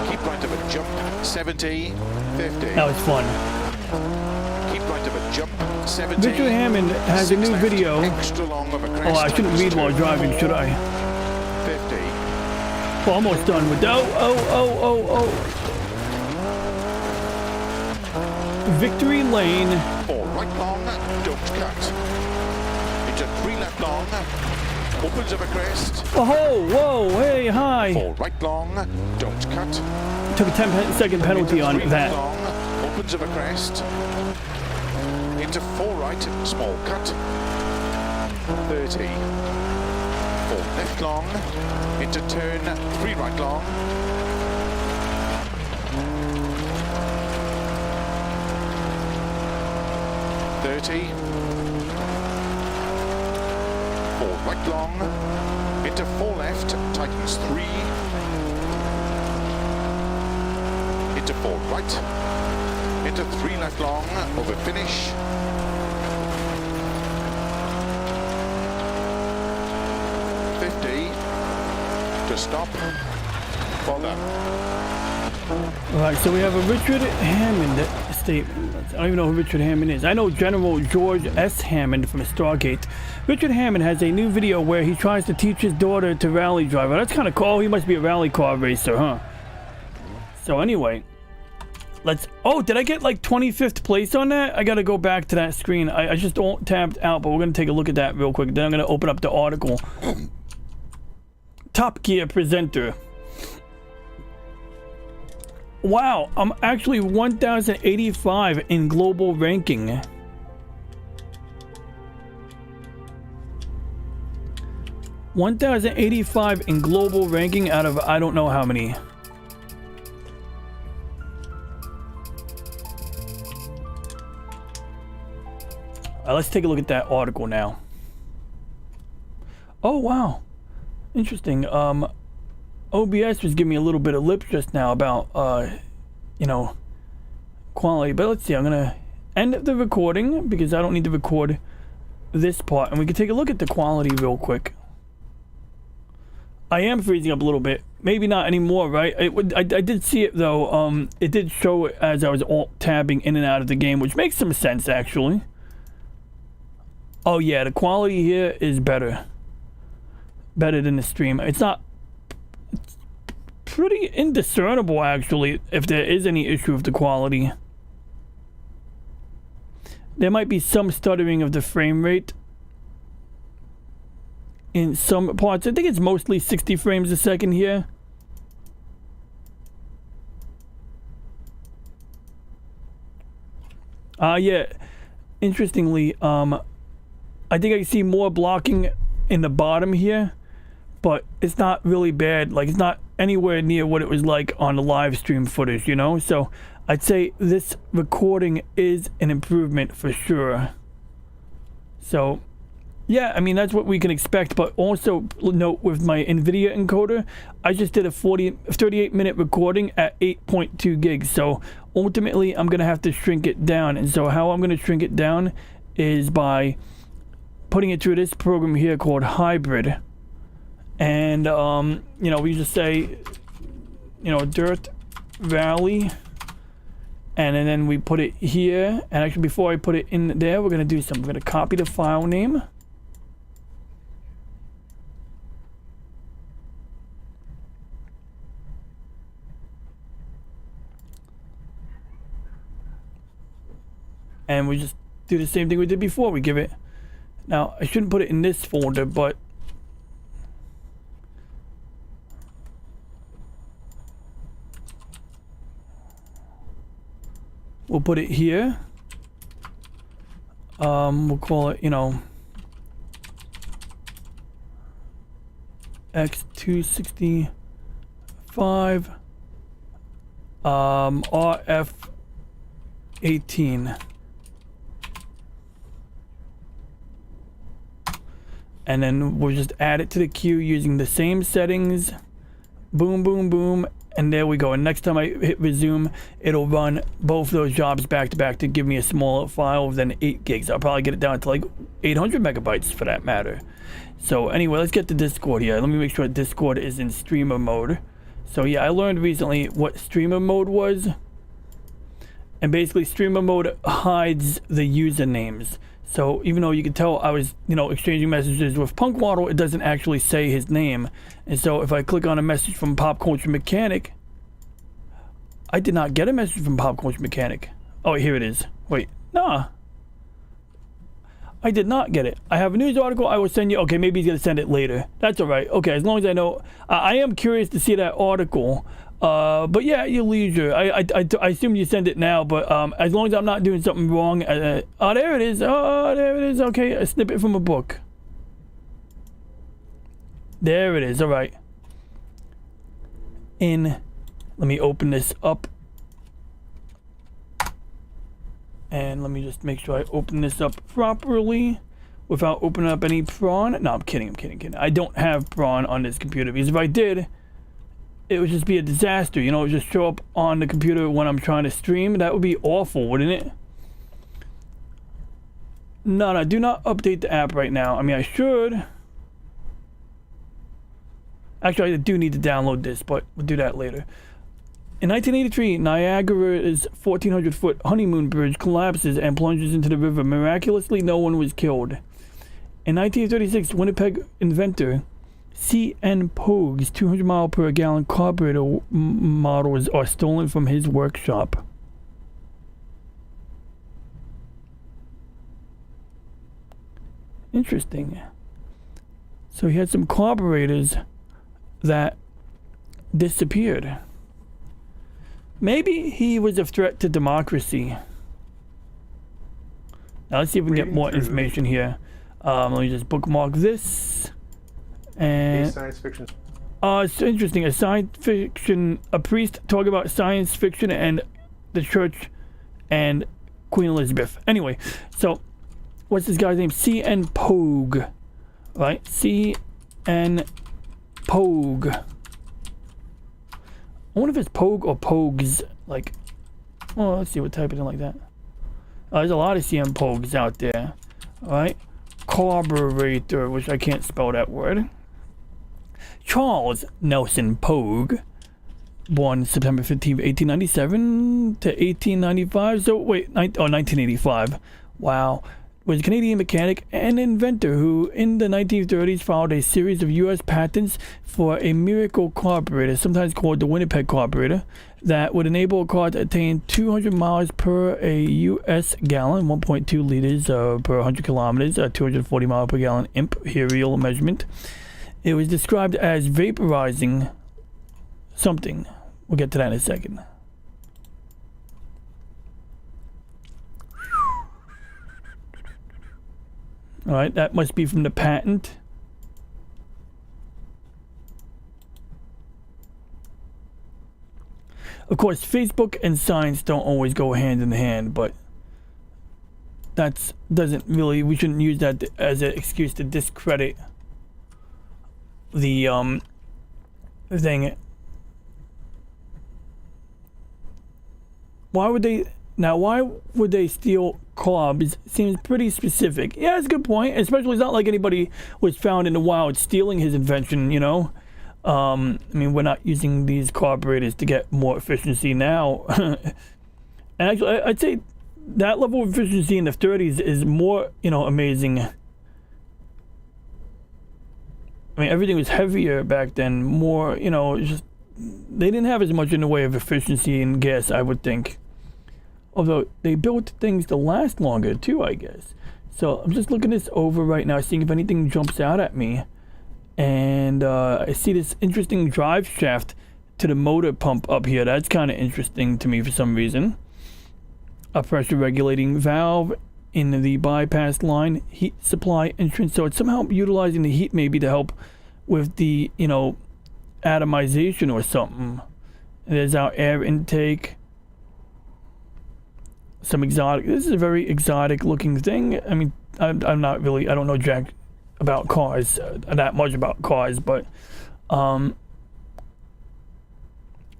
Keep right of a jump. 70. 50. That was fun. Keep right of a jump. 70. Victor Hammond has a new 6 left, video. Extra long of a crest. Oh, I shouldn't read while driving, should I? 50. We're almost done with that. Oh. Victory Lane. 4 right long. Don't cut. Into 3 left long. Opens of a crest. Oh, whoa, hey, hi. 4 right long. Don't cut. Took a 10-second penalty Into on 3 that. left long. Opens of a crest. Into 4 right. Small cut. 30. 4 left long. Into turn 3 right long. 30. 4 right long, into 4 left, tightens 3. Into 4 right, into 3 left long, over finish. 50, to stop, well done. Alright, so we have a Richard Hammond statement. I don't even know who Richard Hammond is. I know General George S. Hammond from Stargate. Richard Hammond has a new video where he tries to teach his daughter to rally drive. That's kind of cool. He must be a rally car racer, huh? So anyway, let's... Oh, did I get like 25th place on that? I gotta go back to that screen. I just don't tapped out, but we're gonna take a look at that real quick. Then I'm gonna open up the article. Top Gear presenter. Wow, I'm actually 1,085 in global ranking. $1,085 in global ranking out of I don't know how many. Let's take a look at that article now. Oh wow, interesting. OBS was giving me a little bit of lip just now about, you know, quality. But let's see, I'm going to end the recording because I don't need to record this part. And we can take a look at the quality real quick. I am freezing up a little bit. Maybe not anymore, right? I did see it, though. It did show it as I was alt-tabbing in and out of the game, which makes some sense, actually. Oh, yeah, the quality here is better. Better than the stream. It's not... pretty indiscernible actually if there is any issue with the quality. There might be some stuttering of the frame rate in some parts. I think it's mostly 60 frames a second here. Yeah, interestingly, I think I see more blocking in the bottom here, but it's not really bad. Like, it's not anywhere near what it was like on the live stream footage, you know? So I'd say this recording is an improvement for sure. So yeah, I mean, that's what we can expect. But also note with my NVIDIA encoder, I just did a 38-minute recording at 8.2 gigs. So ultimately I'm gonna have to shrink it down. And so how I'm gonna shrink it down is by putting it through this program here called Hybrid. And, you know, we just say, you know, Dirt Valley. And then we put it here. And actually, before I put it in there, we're going to do something. We're going to copy the file name. And we just do the same thing we did before. We give it... Now, I shouldn't put it in this folder, but... we'll put it here. We'll call it, you know, X265 RF18. And then we'll just add it to the queue using the same settings. Boom, boom, boom. And there we go. And next time I hit resume, it'll run both those jobs back to back to give me a smaller file than 8 gigs. I'll probably get it down to like 800 megabytes for that matter. So anyway, let's get to Discord here. Let me make sure Discord is in streamer mode. So yeah, I learned recently what streamer mode was. And basically streamer mode hides the usernames. So even though you can tell I was, you know, exchanging messages with Punkwaddle, it doesn't actually say his name. And so if I click on a message from Pop Culture Mechanic, I did not get a message from Pop Culture Mechanic. Oh, here it is. Wait, nah. I did not get it. I have a news article I will send you. Okay, maybe he's going to send it later. That's all right. Okay, as long as I know. I am curious to see that article. But yeah, at your leisure. I assume you send it now, but as long as I'm not doing something wrong. Oh, there it is. Oh, there it is. Okay, a snippet from a book. There it is. All right. Let me open this up. And let me just make sure I open this up properly without opening up any prawn. No, I'm kidding. I don't have prawn on this computer, because if I did, it would just be a disaster. You know, it would just show up on the computer when I'm trying to stream. That would be awful, wouldn't it? No, do not update the app right now. I mean, I should. Actually, I do need to download this, but we'll do that later. In 1983, Niagara's 1,400-foot honeymoon bridge collapses and plunges into the river. Miraculously, no one was killed. In 1936, Winnipeg inventor C.N. Pogue's 200-mile-per-gallon carburetor models are stolen from his workshop. Interesting. So he had some carburetors that disappeared. Maybe he was a threat to democracy. Now let's see if we can get more information here. Let me just bookmark this. And science fiction. it's interesting. A priest talk about science fiction and the church and Queen Elizabeth. Anyway, so what's this guy's name? C.N. Pogue, right? C.N. Pogue. I wonder if it's Pogue or Pogues. Like, well, let's see. We'll type it in like that. There's a lot of C.N. Pogues out there. All right. Carburetor, which I can't spell that word. Charles Nelson Pogue, born September 15, 1897 to 1895. So, wait, 1985. Wow. Was a Canadian mechanic and inventor who, in the 1930s, filed a series of U.S. patents for a miracle carburetor, sometimes called the Winnipeg carburetor, that would enable a car to attain 200 miles per a U.S. gallon, 1.2 liters per 100 kilometers, 240 mile per gallon imperial measurement. It was described as vaporizing something. We'll get to that in a second. All right, that must be from the patent. Of course, Facebook and science don't always go hand in hand, but that's doesn't really, we shouldn't use that as an excuse to discredit the thing. Why would they steal carbs? Seems pretty specific. Yeah, it's a good point. Especially, it's not like anybody was found in the wild stealing his invention, you know? I mean, we're not using these carburetors to get more efficiency now. And actually, I'd say that level of efficiency in the 30s is more, you know, amazing. I mean, everything was heavier back then, more, you know, just, they didn't have as much in the way of efficiency in gas, I would think. Although they built things to last longer too, I guess. So I'm just looking this over right now, seeing if anything jumps out at me. And I see this interesting drive shaft to the motor pump up here. That's kind of interesting to me for some reason. A pressure regulating valve in the bypass line, heat supply entrance. So it's somehow utilizing the heat maybe to help with the, you know, atomization or something. There's our air intake. Some exotic, this is a very exotic looking thing. I mean, I'm not really, I don't know jack about cars, that much about cars, but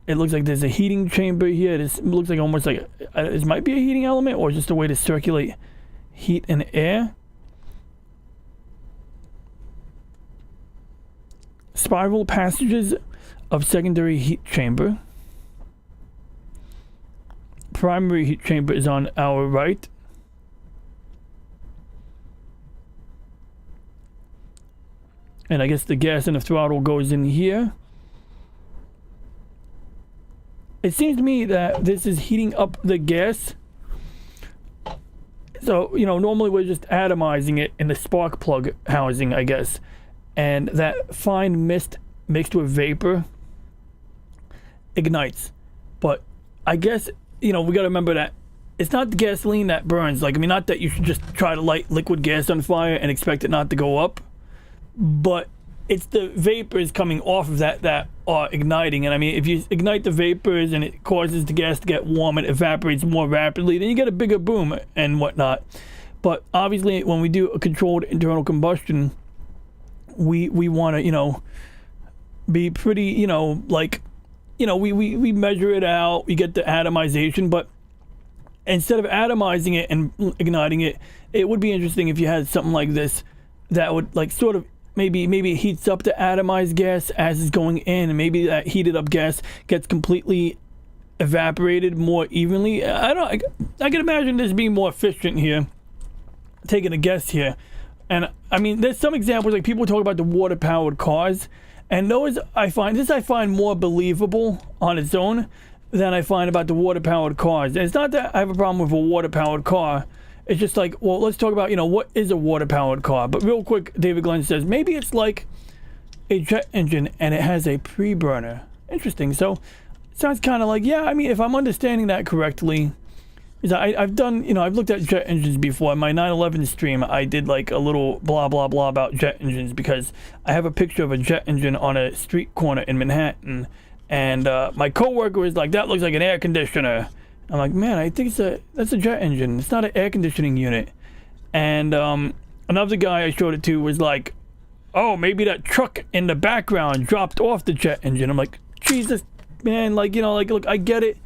it looks like there's a heating chamber here. This looks like almost like, this might be a heating element or just a way to circulate heat and air. Spiral passages of secondary heat chamber. Primary heat chamber is on our right. And I guess the gas and the throttle goes in here. It seems to me that this is heating up the gas. So, you know, normally we're just atomizing it in the spark plug housing, I guess. And that fine mist mixed with vapor ignites. But I guess, you know, we got to remember that it's not the gasoline that burns. Like, I mean, not that you should just try to light liquid gas on fire and expect it not to go up. But it's the vapors coming off of that are igniting. And I mean, if you ignite the vapors and it causes the gas to get warm and evaporates more rapidly, then you get a bigger boom and whatnot. But obviously, when we do a controlled internal combustion, we want to, you know, be pretty, you know, like, you know, we measure it out, we get the atomization, but instead of atomizing it and igniting it, it would be interesting if you had something like this that would like sort of maybe it heats up the atomized gas as it's going in, and maybe that heated up gas gets completely evaporated more evenly. I can imagine this being more efficient here, taking a guess here. And I mean, there's some examples, like people talk about the water powered cars, and those I find more believable on its own than I find about the water powered cars. And it's not that I have a problem with a water powered car. It's just like, well, let's talk about, you know, what is a water-powered car? But real quick, David Glenn says, maybe it's like a jet engine and it has a pre-burner. Interesting. So, sounds kind of like, yeah, I mean, if I'm understanding that correctly, is I've done, you know, I've looked at jet engines before. In my 9/11 stream, I did like a little blah, blah, blah about jet engines because I have a picture of a jet engine on a street corner in Manhattan. And my coworker was like, that looks like an air conditioner. I'm like, man, I think that's a jet engine. It's not an air conditioning unit. And another guy I showed it to was like, oh, maybe that truck in the background dropped off the jet engine. I'm like, Jesus, man, like, you know, like, look, I get it.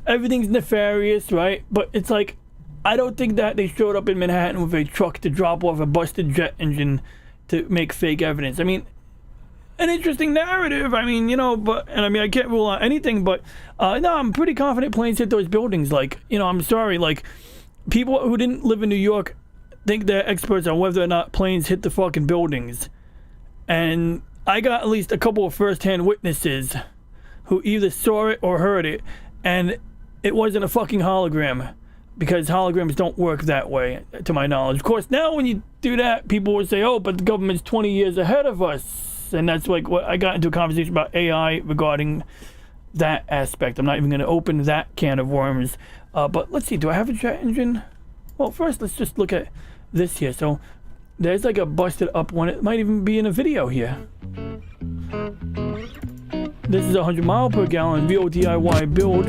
Everything's nefarious, right? But it's like, I don't think that they showed up in Manhattan with a truck to drop off a busted jet engine to make fake evidence. I mean, an interesting narrative, I mean, you know, but, and I mean, I can't rule out anything, but, no, I'm pretty confident planes hit those buildings. Like, you know, I'm sorry, like, people who didn't live in New York think they're experts on whether or not planes hit the fucking buildings. And I got at least a couple of first-hand witnesses who either saw it or heard it, and it wasn't a fucking hologram, because holograms don't work that way, to my knowledge. Of course, now when you do that, people would say, oh, but the government's 20 years ahead of us. And that's like what I got into a conversation about AI regarding that aspect. I'm not even going to open that can of worms. But let's see, do I have a jet engine? Well, first, let's just look at this here. So there's like a busted up one. It might even be in a video here. This is a 100 mile per gallon VODIY build.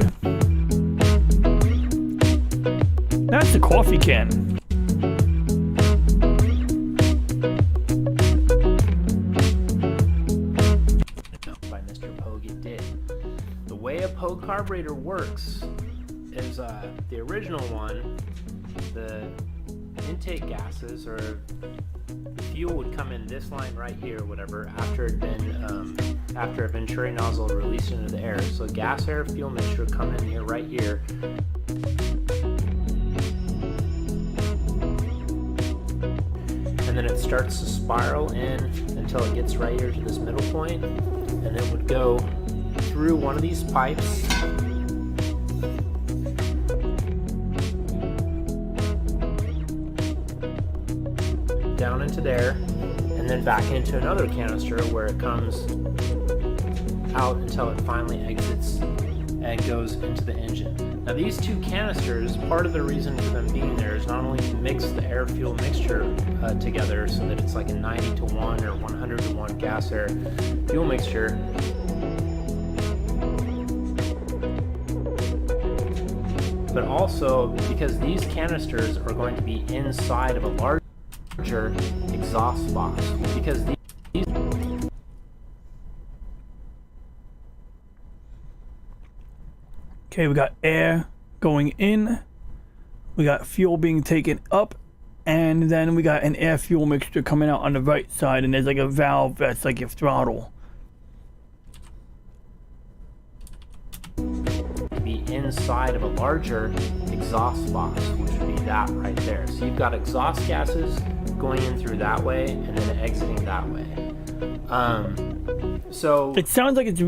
That's a coffee can. The way a Pogue carburetor works is the original one, the intake gases or the fuel would come in this line right here, whatever, after a Venturi nozzle released into the air. So gas, air, fuel mixture come in here, right here. And then it starts to spiral in until it gets right here to this middle point, and it would go through one of these pipes down into there, and then back into another canister where it comes out until it finally exits and goes into the engine. Now these two canisters, part of the reason for them being there is not only to mix the air-fuel mixture together so that it's like a 90-to-1 or 100-to-1 gas-air fuel mixture, but also because these canisters are going to be inside of a larger exhaust box, because these Okay, we got air going in, we got fuel being taken up, and then we got an air fuel mixture coming out on the right side, and there's like a valve that's like your throttle. Be inside of a larger exhaust box, which would be that right there. So you've got exhaust gases going in through that way and then exiting that way. So it sounds like it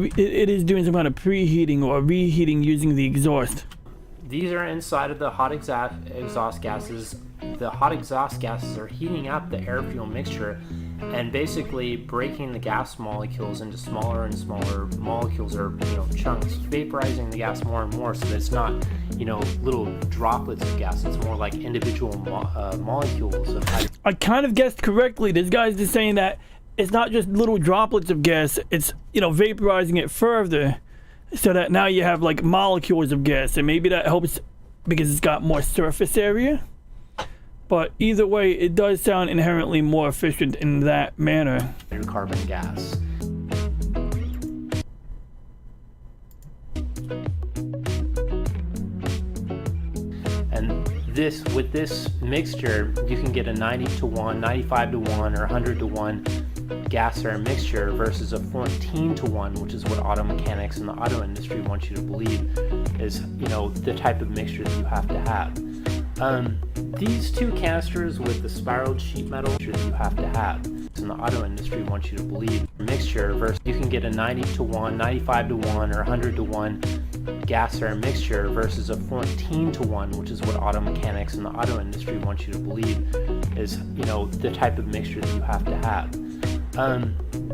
is doing some kind of preheating or reheating using the exhaust. These are inside of the hot exhaust gases. The hot exhaust gases are heating up the air fuel mixture and basically breaking the gas molecules into smaller and smaller molecules, or chunks, vaporizing the gas more and more, so that it's not little droplets of gas. It's more like individual molecules of hydrogen. I kind of guessed correctly. This guy's just saying that it's not just little droplets of gas, it's, you know, vaporizing it further so that now you have like molecules of gas, and maybe that helps because it's got more surface area. But either way, it does sound inherently more efficient in that manner. Carbon gas. And this, with this mixture, you can get a 90-to-1, 95-to-1, or 100-to-1 gas air mixture versus a 14-to-1, which is what auto mechanics and the auto industry want you to believe is, you know, the type of mixture that you have to have. These two canisters with the spiraled sheet metal that you have to have, and the auto industry wants you to believe, mixture versus you can get a 90-to-1, 95-to-1, or 100-to-1 gas air mixture versus a 14-to-1, which is what auto mechanics and the auto industry wants you to believe is, you know, the type of mixture that you have to have.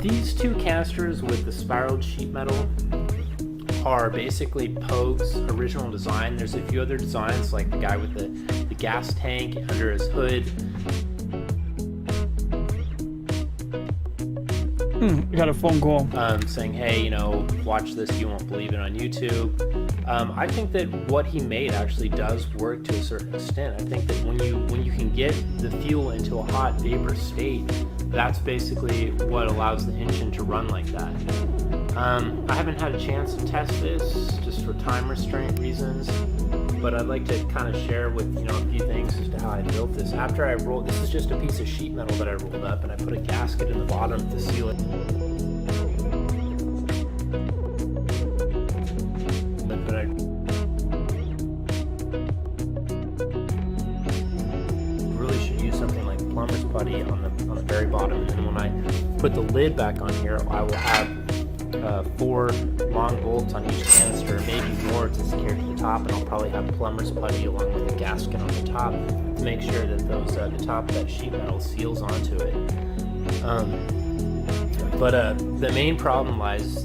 These two canisters with the spiraled sheet metal are basically Pogue's original design. There's a few other designs, like the guy with the gas tank under his hood. I got a phone call. Saying, hey, you know, watch this, you won't believe it on YouTube. I think that what he made actually does work to a certain extent. I think that when you can get the fuel into a hot vapor state, that's basically what allows the engine to run like that. I haven't had a chance to test this just for time restraint reasons, but I'd like to kind of share with, you know, a few things as to how I built this. After I rolled, this is just a piece of sheet metal that I rolled up, and I put a gasket in the bottom to seal it. But I really should use something like plumber's putty on the very bottom, and then when I put the lid back on here, I will have 4 long bolts on each canister, maybe more to secure to the top, and I'll probably have plumber's putty along with the gasket on the top to make sure that those the top of that sheet metal seals onto it. But the main problem lies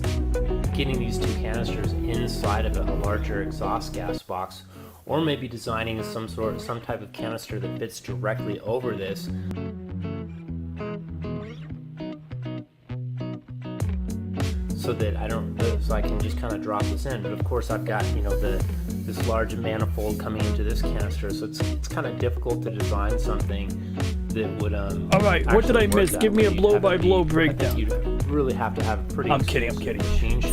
getting these two canisters inside of a larger exhaust gas box, or maybe designing some type of canister that fits directly over this. So that so I can just kind of drop this in. But of course I've got, you know, this large manifold coming into this canister, so it's kind of difficult to design something that would all right, what did I miss? Give me a blow-by-blow breakdown. You really have to have a pretty. I'm kidding.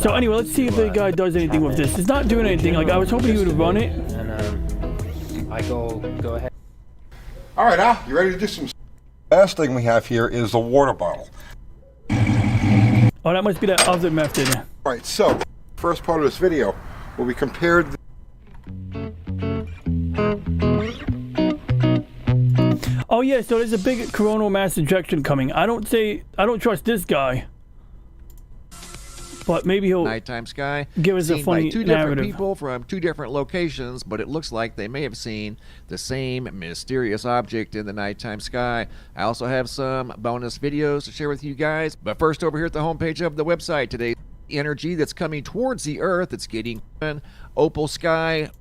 So anyway, let's see if the guy does anything with this. It's not doing anything. Like, I was hoping he would run it. And I go ahead. All right, Al, you ready to do some? Last thing we have here is the water bottle. Oh, that must be that other method. All right, so first part of this video where we compared Oh yeah, so there's a big coronal mass ejection coming. I don't trust this guy, but maybe he'll nighttime sky give us a seen funny by two different narrative. people from two different locations, but it looks like they may have seen the same mysterious object in the nighttime sky. I also have some bonus videos to share with you guys, but first, over here at the homepage of the website today, energy that's coming towards the earth, it's getting opal sky,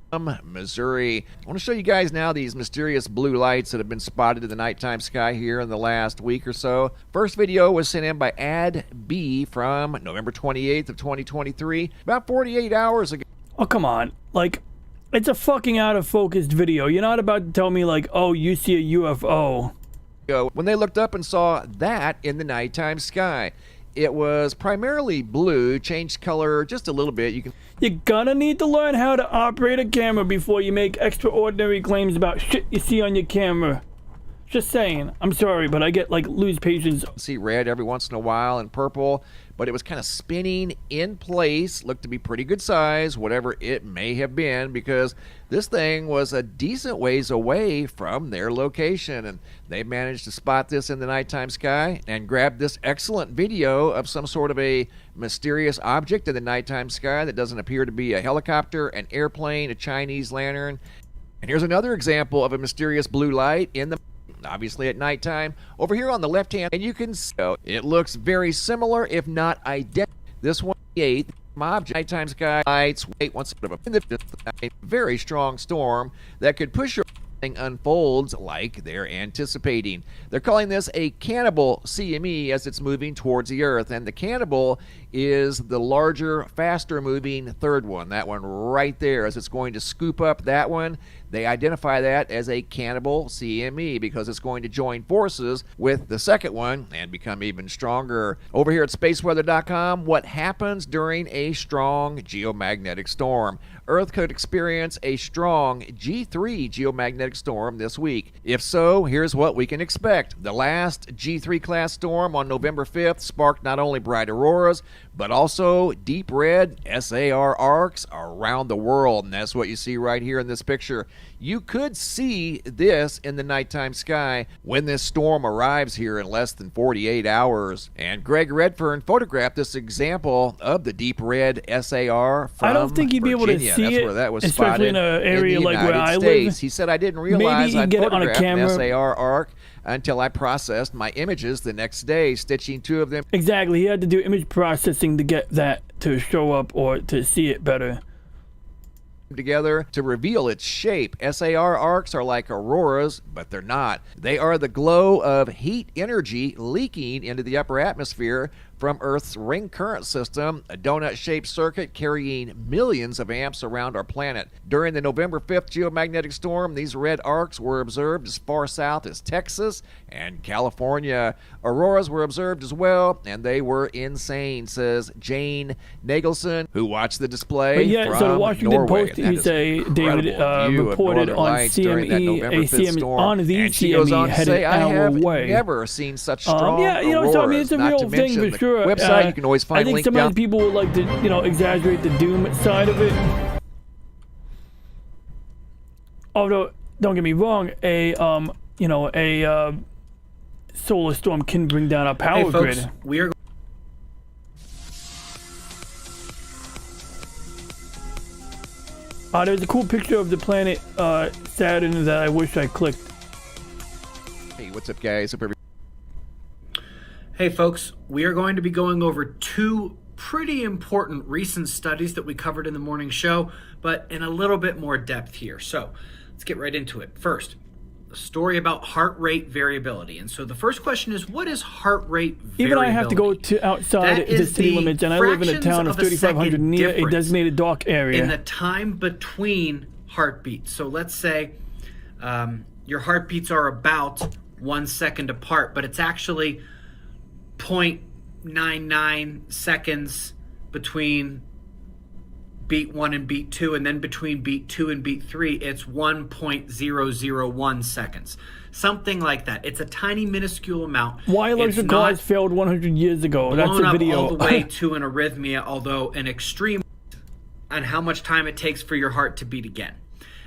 Missouri. I want to show you guys now these mysterious blue lights that have been spotted in the nighttime sky here in the last week or so. First video was sent in by Ad B from November 28th of 2023, about 48 hours ago. Oh, come on. Like, it's a fucking out of focused video. You're not about to tell me, like, oh, you see a UFO. When they looked up and saw that in the nighttime sky. It was primarily blue, changed color just a little bit. You're gonna need to learn how to operate a camera before you make extraordinary claims about shit you see on your camera. Just saying. I'm sorry, but I get, like, lose patience. See red every once in a while and purple, but it was kind of spinning in place. Looked to be pretty good size, whatever it may have been, because this thing was a decent ways away from their location, and they managed to spot this in the nighttime sky and grab this excellent video of some sort of a mysterious object in the nighttime sky that doesn't appear to be a helicopter, an airplane, a Chinese lantern. And here's another example of a mysterious blue light in the obviously at nighttime over here on the left hand, and you can see it looks very similar, if not identical. This one, the 8th object, nighttime sky lights. Wait, once a very strong storm that could push your unfolds like they're anticipating. They're calling this a cannibal CME as it's moving towards the Earth, and the cannibal is the larger, faster moving third one, that one right there, as it's going to scoop up that one. They identify that as a cannibal CME because it's going to join forces with the second one and become even stronger. Over here at spaceweather.com, what happens during a strong geomagnetic storm? Earth could experience a strong G3 geomagnetic storm this week. If so, here's what we can expect. The last G3 class storm on November 5th sparked not only bright auroras, but also deep red SAR arcs around the world. And that's what you see right here in this picture. You could see this in the nighttime sky when this storm arrives here in less than 48 hours. And Greg Redfern photographed this example of the deep red SAR from I don't think you'd be able to Virginia. see That's it, where that was especially spotted in an area the like where United I States. live. He said, I didn't Maybe realize you I get it on a photographed an camera. SAR arc until I processed my images the next day, stitching two of them Exactly. He had to do image processing to get that to show up or to see it better. together to reveal its shape. SAR arcs are like auroras, but they're not. They are the glow of heat energy leaking into the upper atmosphere from Earth's ring current system, a donut-shaped circuit carrying millions of amps around our planet. During the November 5th geomagnetic storm, these red arcs were observed as far south as Texas and California. Auroras were observed as well, and they were insane, says Jane Nagelson, who watched the display But yeah, from so the Washington Norway. Post, And that you is say, an David, incredible view of reported northern on lights during that CME, November a 5th CME storm. on the And she goes on CME to headed say, I our have way. never seen such strong Yeah, you know, auroras. so I mean, it's a Not real to thing mention for the sure. website, you can always find I think link sometimes down. people would like to, you know, exaggerate the doom side of it. Although, don't get me wrong, a solar storm can bring down our power Hey, folks, grid. we are. There's a cool picture of the planet Saturn that I wish I clicked. Hey, what's up, guys? Hope Hey folks, we are going to be going over two pretty important recent studies that we covered in the morning show, but in a little bit more depth here. So let's get right into it. First, a story about heart rate variability. And so the first question is, what is heart rate variability? Even I have to go to outside That the is city the limits, and I live in a town of fractions of a 3,500 second near a difference designated dock area. in the time between heartbeats. So let's say your heartbeats are about 1 second apart, but it's actually 0.99 seconds between beat 1 and beat 2, and then between beat 2 and beat 3 it's 1.001 seconds, something like that. It's a tiny minuscule amount. Why electric cars failed 100 years ago? That's blown a up video. all the way to an arrhythmia, although an extreme on how much time it takes for your heart to beat again.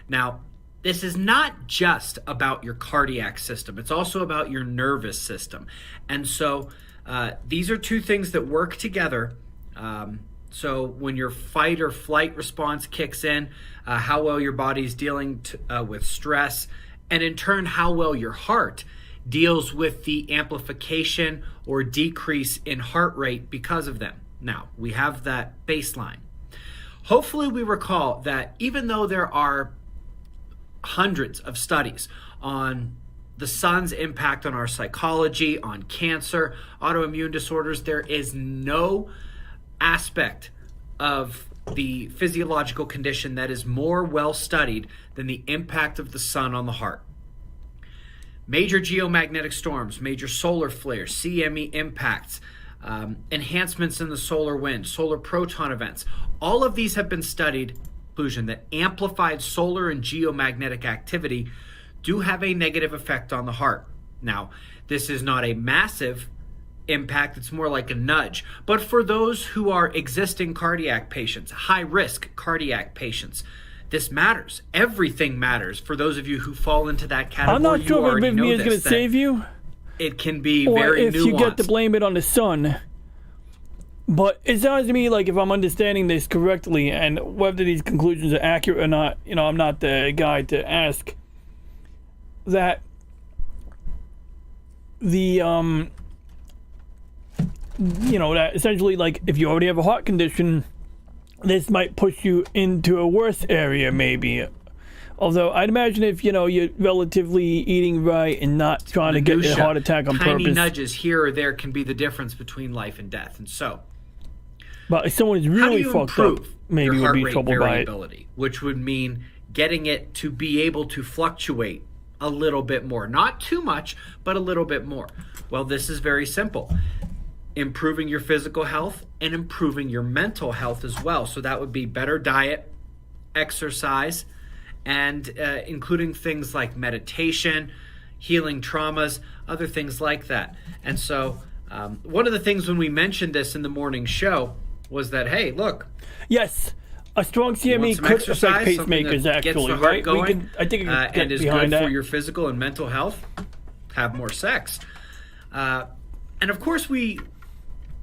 Now, this is not just about your cardiac system. It's also about your nervous system. And so these are two things that work together. So when your fight or flight response kicks in, how well your body's dealing with stress, and in turn, how well your heart deals with the amplification or decrease in heart rate because of them. Now, we have that baseline. Hopefully we recall that even though there are hundreds of studies on the sun's impact on our psychology, on cancer, autoimmune disorders, there is no aspect of the physiological condition that is more well studied than the impact of the sun on the heart. Major geomagnetic storms, major solar flares, CME impacts, enhancements in the solar wind, solar proton events, all of these have been studied. Conclusion that amplified solar and geomagnetic activity do have a negative effect on the heart. Now, this is not a massive impact, it's more like a nudge. But for those who are existing cardiac patients, high-risk cardiac patients, this matters. Everything matters for those of you who fall into that category. I'm not sure if arrhythmia is going to that save you. It can be Or very if nuanced. you get to blame it on the sun. But it sounds to me like, if I'm understanding this correctly, and whether these conclusions are accurate or not, you know, I'm not the guy to ask, that the, that essentially, like, if you already have a heart condition, this might push you into a worse area, maybe. Although I'd imagine if you're relatively eating right and not trying to get a Minutia, heart attack on tiny purpose. nudges here or there can be the difference between life and death. And so, But if someone is how do really you fucked up, improve maybe your would heart be rate troubled by it. variability, which would mean getting it to be able to fluctuate a little bit more, not too much, but a little bit more. Well, this is very simple. Improving your physical health and improving your mental health as well. So that would be better diet, exercise, and including things like meditation, healing traumas, other things like that. And so one of the things when we mentioned this in the morning show was that, hey, look, Yes, a strong you want CME some could exercise, affect something pacemakers, that gets actually, the heart right? going, I think I could get and is behind good that. for your physical and mental health. Have more sex. And of course we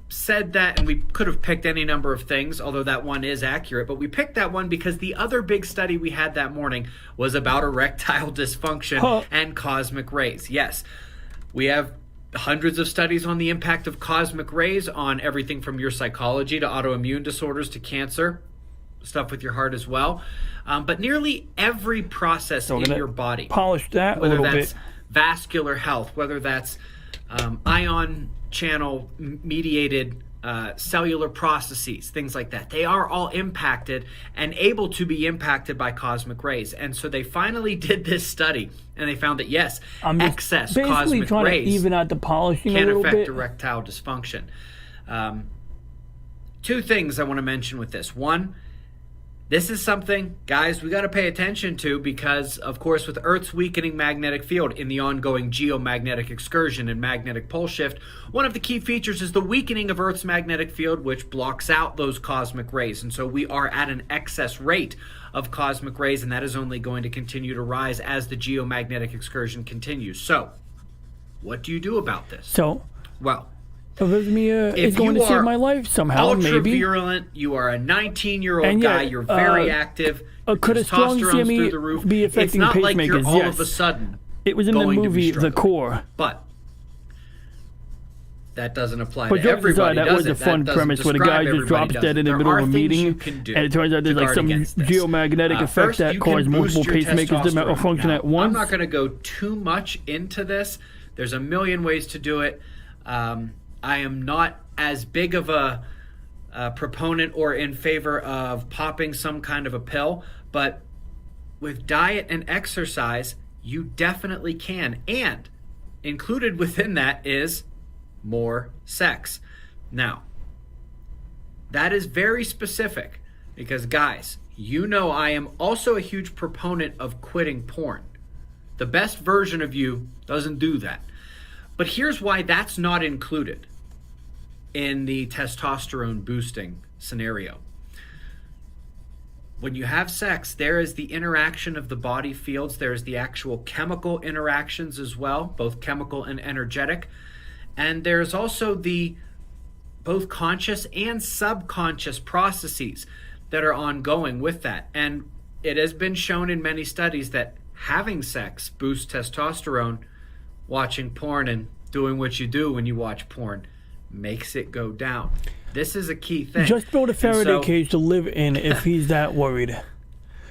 said that, and we could have picked any number of things, although that one is accurate, but we picked that one because the other big study we had that morning was about erectile dysfunction and cosmic rays. Yes, we have hundreds of studies on the impact of cosmic rays on everything from your psychology to autoimmune disorders to cancer, stuff with your heart as well. But nearly every process in your body, Polish that a whether little that's bit. vascular health, whether that's ion channel mediated cellular processes, things like that, they are all impacted and able to be impacted by cosmic rays. And so they finally did this study and they found that yes, I'm just excess basically cosmic trying rays to even out the polishing a can little affect bit. erectile dysfunction. Two things I want to mention with this. One, this is something, guys, we got to pay attention to because, of course, with Earth's weakening magnetic field in the ongoing geomagnetic excursion and magnetic pole shift, one of the key features is the weakening of Earth's magnetic field, which blocks out those cosmic rays. And so we are at an excess rate of cosmic rays, and that is only going to continue to rise as the geomagnetic excursion continues. So, what do you do about this? So, Well, arrhythmia if is going you to save are my life somehow, ultra maybe. virulent, you are a 19-year-old And guy, yet, you're very active, could a strong testosterone's CME through the roof. be It's affecting not like you're pacemakers? all of a Yes. sudden It was in the going to be movie The struggling. Core. But that doesn't apply But to jokes everybody, aside, that does was it? a fun That doesn't premise where the guy describe just drops everybody, dead in the does it? middle There of a are things you meeting, can do and it turns out there's to like guard some against this. geomagnetic effect First, that you can causes boost multiple your pacemakers to testosterone. malfunction Now, at once. I'm not going to go too much into this. There's a million ways to do it. I am not as big of a proponent or in favor of popping some kind of a pill, but with diet and exercise, you definitely can. And included within that is more sex. Now, that is very specific because, guys, you know I am also a huge proponent of quitting porn. The best version of you doesn't do that. But here's why that's not included in the testosterone boosting scenario. When you have sex, there is the interaction of the body fields. There is the actual chemical interactions as well, both chemical and energetic. And there's also the both conscious and subconscious processes that are ongoing with that. And it has been shown in many studies that having sex boosts testosterone. Watching porn and doing what you do when you watch porn makes it go down. This is a key thing. Just build a Faraday so, cage to live in if he's that worried.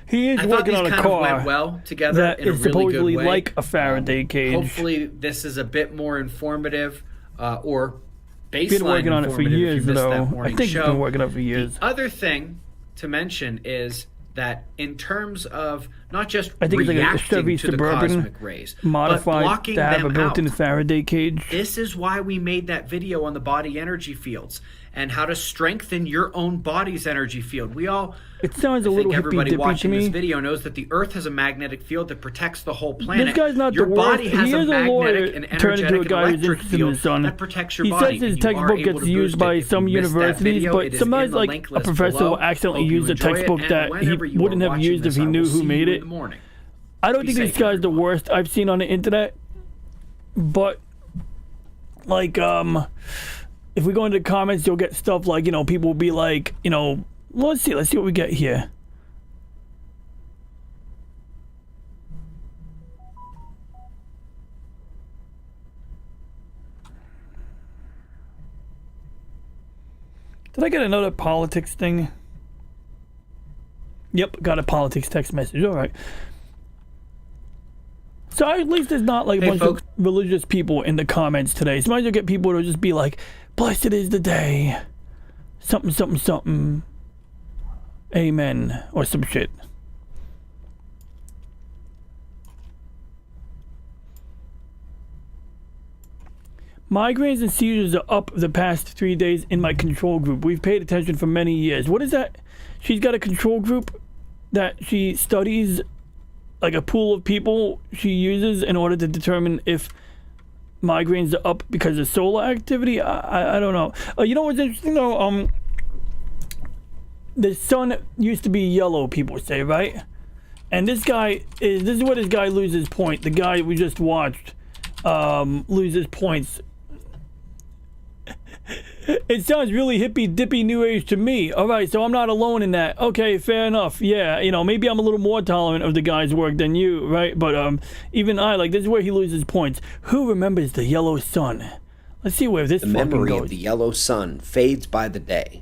He is I thought working these on a kind of car went well together that in a is really supposedly good way. like a Faraday cage. Hopefully, this is a bit more informative or baseline Been working on it for informative years, if you missed that though. I morning think he's show. been working on it for years. The other thing to mention is that in terms of not just I think it's like a reacting Chevy to the Suburban cosmic rays, but modified blocking to have them a built-in out. Faraday cage. This is why we made that video on the body energy fields and how to strengthen your own body's energy field. We all, It sounds a I little think everybody hippy-dippy to watching this me. video knows that the Earth has a magnetic field that protects the whole planet. This guy's not your the body worst. has He a is a magnetic lawyer and turned into a energetic and guy who's electric interested in the field sun. that protects your He body. says his and you are textbook able gets to used boost by it. If some you missed that universities, video, but it is sometimes in the like link a list professor below. will accidentally Hope you use a enjoy it, textbook and that he whenever you wouldn't are have watching used if this, he I knew will who see made you in it. the morning. I don't Be think this safe, guy's the everyone. worst I've seen on the internet, but like if we go into the comments, you'll get stuff like, people will be like, let's see what we get here. Did I get another politics thing? Yep, got a politics text message. All right. So at least there's not like a Hey, bunch folks. of religious people in the comments today. Sometimes you'll get people to just be like, blessed is the day. Something, something, something. Amen. Or some shit. Migraines and seizures are up the past 3 days in my control group. We've paid attention for many years. What is that? She's got a control group that she studies, like a pool of people she uses in order to determine if migraines are up because of solar activity. I don't know. You know what's interesting though? The sun used to be yellow, people say, right? And this is where this guy loses point. The guy we just watched loses points. It sounds really hippy dippy new age to me. All right, so I'm not alone in that. Okay, fair enough. Yeah, you know, maybe I'm a little more tolerant of the guy's work than you, right? But even I, like, this is where he loses points. Who remembers the yellow sun? Let's see where this The fucking memory goes. of the yellow sun fades by the day,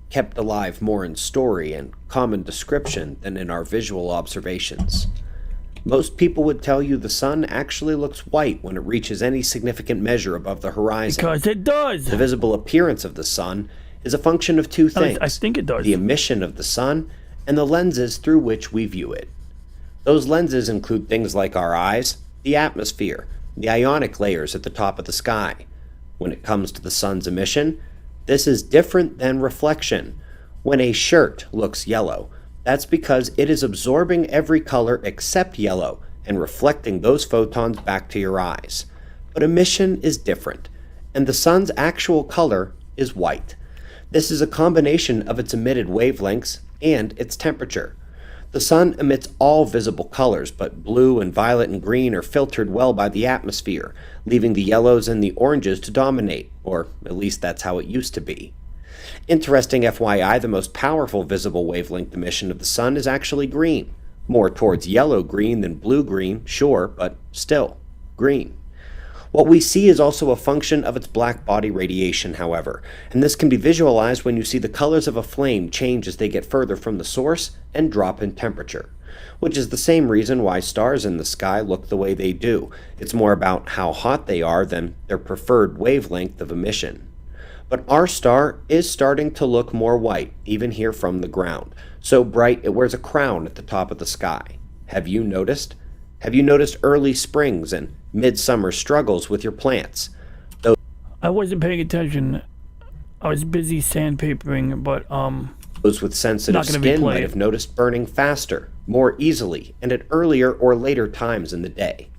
kept alive more in story and common description than in our visual observations. Most people would tell you the sun actually looks white when it reaches any significant measure above the horizon. Because it does. The visible appearance of the sun is a function of two things. I think it does. The emission of the sun and the lenses through which we view it. Those lenses include things like our eyes, the atmosphere, the ionic layers at the top of the sky. When it comes to the sun's emission, this is different than reflection. When a shirt looks yellow, that's because it is absorbing every color except yellow and reflecting those photons back to your eyes. But emission is different, and the sun's actual color is white. This is a combination of its emitted wavelengths and its temperature. The sun emits all visible colors, but blue and violet and green are filtered well by the atmosphere, leaving the yellows and the oranges to dominate, or at least that's how it used to be. Interesting FYI, the most powerful visible wavelength emission of the sun is actually green. More towards yellow-green than blue-green, sure, but still, green. What we see is also a function of its black body radiation, however, and this can be visualized when you see the colors of a flame change as they get further from the source and drop in temperature, which is the same reason why stars in the sky look the way they do. It's more about how hot they are than their preferred wavelength of emission. But our star is starting to look more white, even here from the ground, so bright it wears a crown at the top of the sky. Have you noticed? Have you noticed early springs and midsummer struggles with your plants? I wasn't paying attention. I was busy sandpapering, but Those with sensitive Not gonna be skin might played. have noticed burning faster, more easily, and at earlier or later times in the day.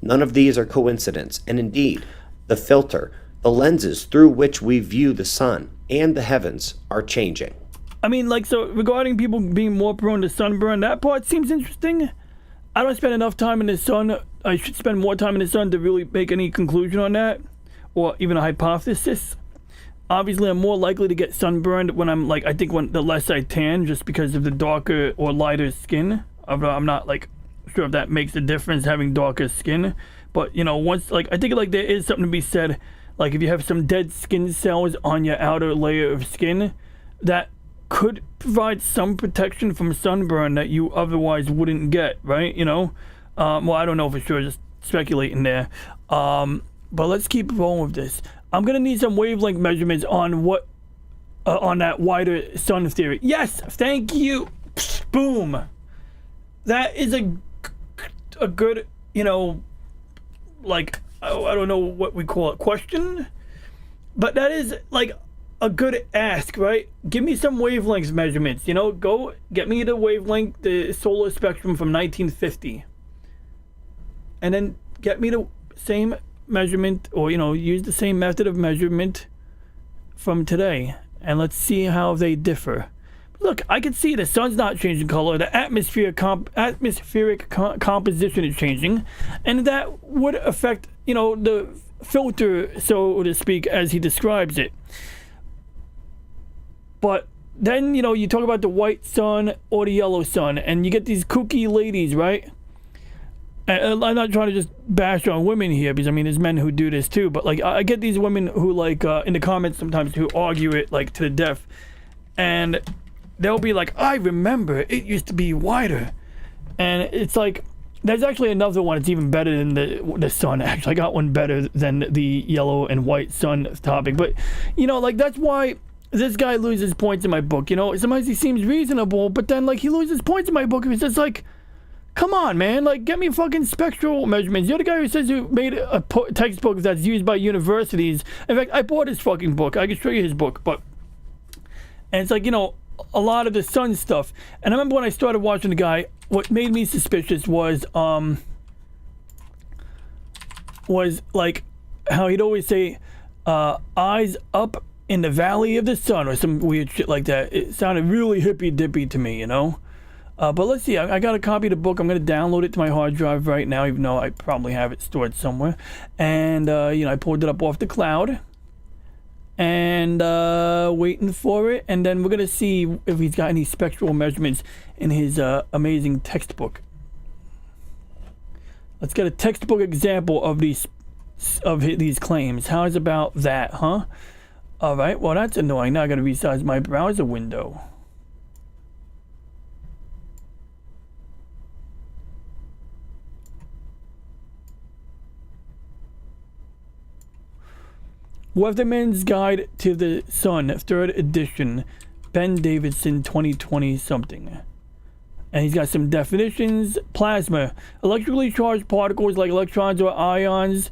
None of these are coincidence, and indeed, the filter, the lenses through which we view the sun and the heavens are changing. I mean, like, so regarding people being more prone to sunburn, that part seems interesting. I don't spend enough time in the sun. I should spend more time in the sun to really make any conclusion on that, or even a hypothesis. Obviously, I'm more likely to get sunburned when I'm like, I think when the less I tan, just because of the darker or lighter skin. I'm not like sure if that makes a difference having darker skin, but you know, once like I think like there is something to be said. Like if you have some dead skin cells on your outer layer of skin, that could provide some protection from sunburn that you otherwise wouldn't get, right? You know? Well, I don't know for sure, just speculating there. But let's keep rolling with this. I'm gonna need some wavelength measurements on what, on that wider sun theory. Yes, thank you. Psst, boom. That is a good, you know, like, I don't know what we call it, question? But that is like a good ask, right? Give me some wavelength measurements, you know, go get me the wavelength, the solar spectrum from 1950. And then get me the same measurement, or, you know, use the same method of measurement from today. And let's see how they differ. Look, I can see the sun's not changing color, the atmospheric composition is changing, and that would affect, you know, the filter, so to speak, as he describes it. But then, you know, you talk about the white sun or the yellow sun, and you get these kooky ladies, right? And I'm not trying to just bash on women here, because I mean, there's men who do this too, but like, I get these women who like, in the comments sometimes, who argue it like to the death, and they'll be like, I remember it used to be wider. And it's like, There's actually another one. It's even better than the sun. Actually, I got one better than the yellow and white sun topic. But, you know, like, that's why this guy loses points in my book. You know, sometimes he seems reasonable, but then, like, he loses points in my book. It's just like, come on, man. Like, get me fucking spectral measurements. You're the guy who says you made a textbook that's used by universities. In fact, I bought his fucking book. I can show you his book. And it's like, you know, a lot of the sun stuff. And I remember when I started watching the guy, what made me suspicious was like how he'd always say eyes up in the valley of the sun or some weird shit like that. It sounded really hippy dippy to me, you know. But let's see, I got a copy of the book. I'm going to download it to my hard drive right now, even though I probably have it stored somewhere. And you know, I pulled it up off the cloud and waiting for it. And then we're going to see if he's got any spectral measurements in his amazing textbook. Let's get a textbook example of these claims. How's about that, huh? All right, well, that's annoying. Now I got to resize my browser window. Weatherman's Guide to the Sun, 3rd edition, Ben Davidson, 2020 something. And he's got some definitions. Plasma, electrically charged particles like electrons or ions.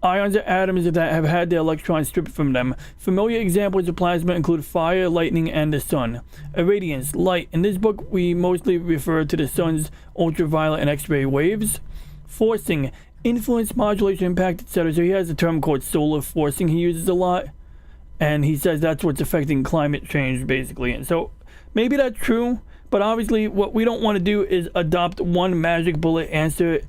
Ions are atoms that have had their electrons stripped from them. Familiar examples of plasma include fire, lightning, and the sun. Irradiance, light. In this book, we mostly refer to the sun's ultraviolet and X-ray waves. Forcing, influence, modulation, impact, etc. So he has a term called solar forcing he uses a lot. And he says that's what's affecting climate change, basically. And so maybe that's true, but obviously what we don't want to do is adopt one magic bullet answer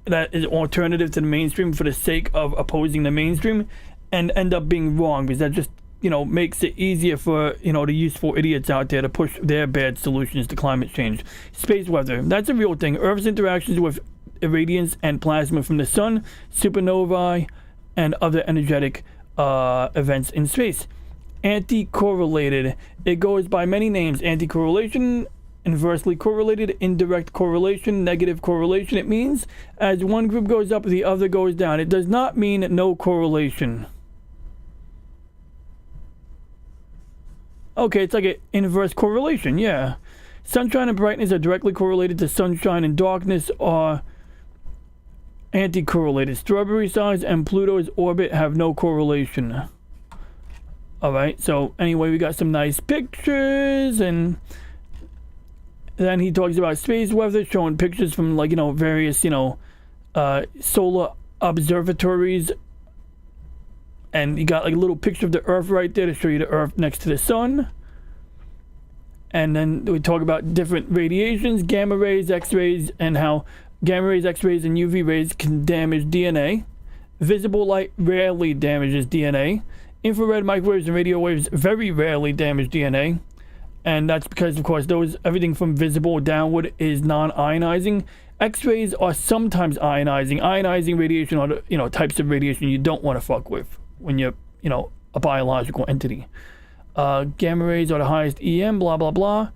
that is alternative to the mainstream for the sake of opposing the mainstream and end up being wrong, because that just, you know, makes it easier for, you know, the useful idiots out there to push their bad solutions to climate change. Space weather, that's a real thing. Earth's interactions with irradiance and plasma from the sun, supernovae, and other energetic events in space. Anti-correlated, it goes by many names. Anti-correlation, inversely correlated, indirect correlation, negative correlation. It means as one group goes up, the other goes down. It does not mean no correlation. Okay, it's like an inverse correlation, yeah. Sunshine and brightness are directly correlated to sunshine, and darkness are anti-correlated. Strawberry size and Pluto's orbit have no correlation. Alright, so anyway, we got some nice pictures, and then he talks about space weather, showing pictures from, like, you know, various, you know, solar observatories. And you got like a little picture of the Earth right there to show you the Earth next to the sun. And then we talk about different radiations, gamma rays, X-rays, and how gamma rays, X-rays, and UV rays can damage DNA. Visible light rarely damages DNA. Infrared, microwaves, and radio waves very rarely damage DNA. And that's because, of course, everything from visible downward is non-ionizing. X-rays are sometimes ionizing. Ionizing radiation are the, you know, types of radiation you don't want to fuck with when you're, you know, a biological entity. Gamma rays are the highest EM, blah, blah, blah.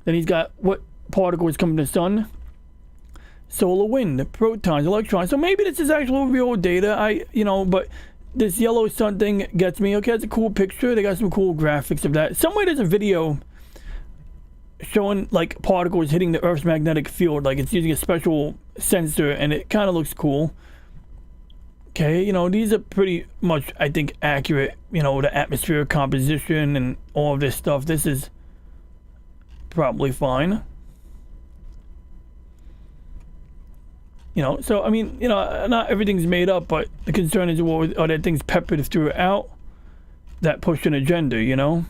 Then he's got what particles come from the sun. Solar wind, protons, electrons. So maybe this is actual real data. But this yellow sun thing gets me. Okay, that's a cool picture. They got some cool graphics of that. Somewhere there's a video showing like particles hitting the Earth's magnetic field. Like it's using a special sensor, and it kind of looks cool. Okay, you know, these are pretty much, I think, accurate. You know, the atmospheric composition and all of this stuff. This is probably fine. You know, so, I mean, you know, not everything's made up, but the concern is, well, are there things peppered throughout that push an agenda, you know?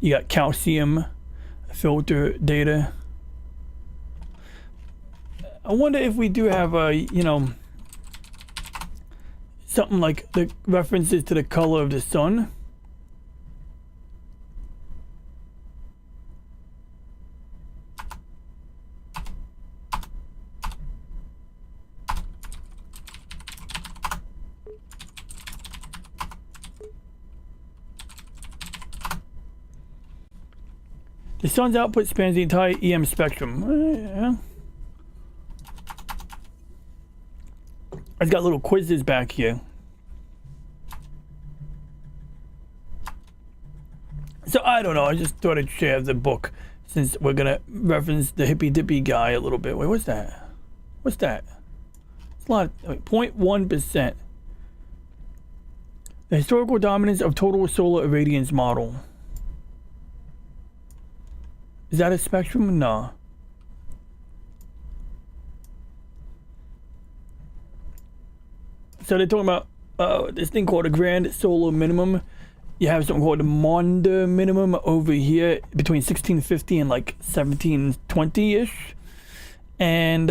You got calcium filter data. I wonder if we do have a, you know, something like the references to the color of the sun. The sun's output spans the entire EM spectrum. Yeah. I've got little quizzes back here. So I don't know, I just thought I'd share the book since we're gonna reference the hippy dippy guy a little bit. Wait, what's that? What's that? It's a lot. 0.1%. The historical dominance of total solar irradiance model. Is that a spectrum? No. So they're talking about this thing called a grand solar minimum. You have something called a Maunder minimum over here between 1650 and like 1720-ish. And,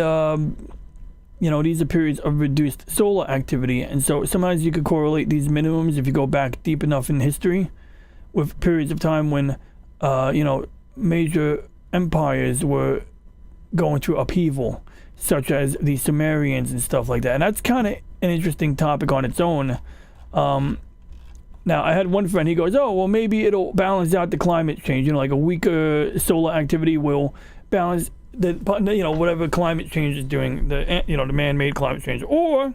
you know, these are periods of reduced solar activity. And so sometimes you could correlate these minimums if you go back deep enough in history with periods of time when, you know, major empires were going through upheaval, such as the Sumerians and stuff like that. And that's kind of an interesting topic on its own. Now, I had one friend, he goes, oh, well, maybe it'll balance out the climate change. You know, like a weaker solar activity will balance the, you know, whatever climate change is doing, the, you know, the man-made climate change. Or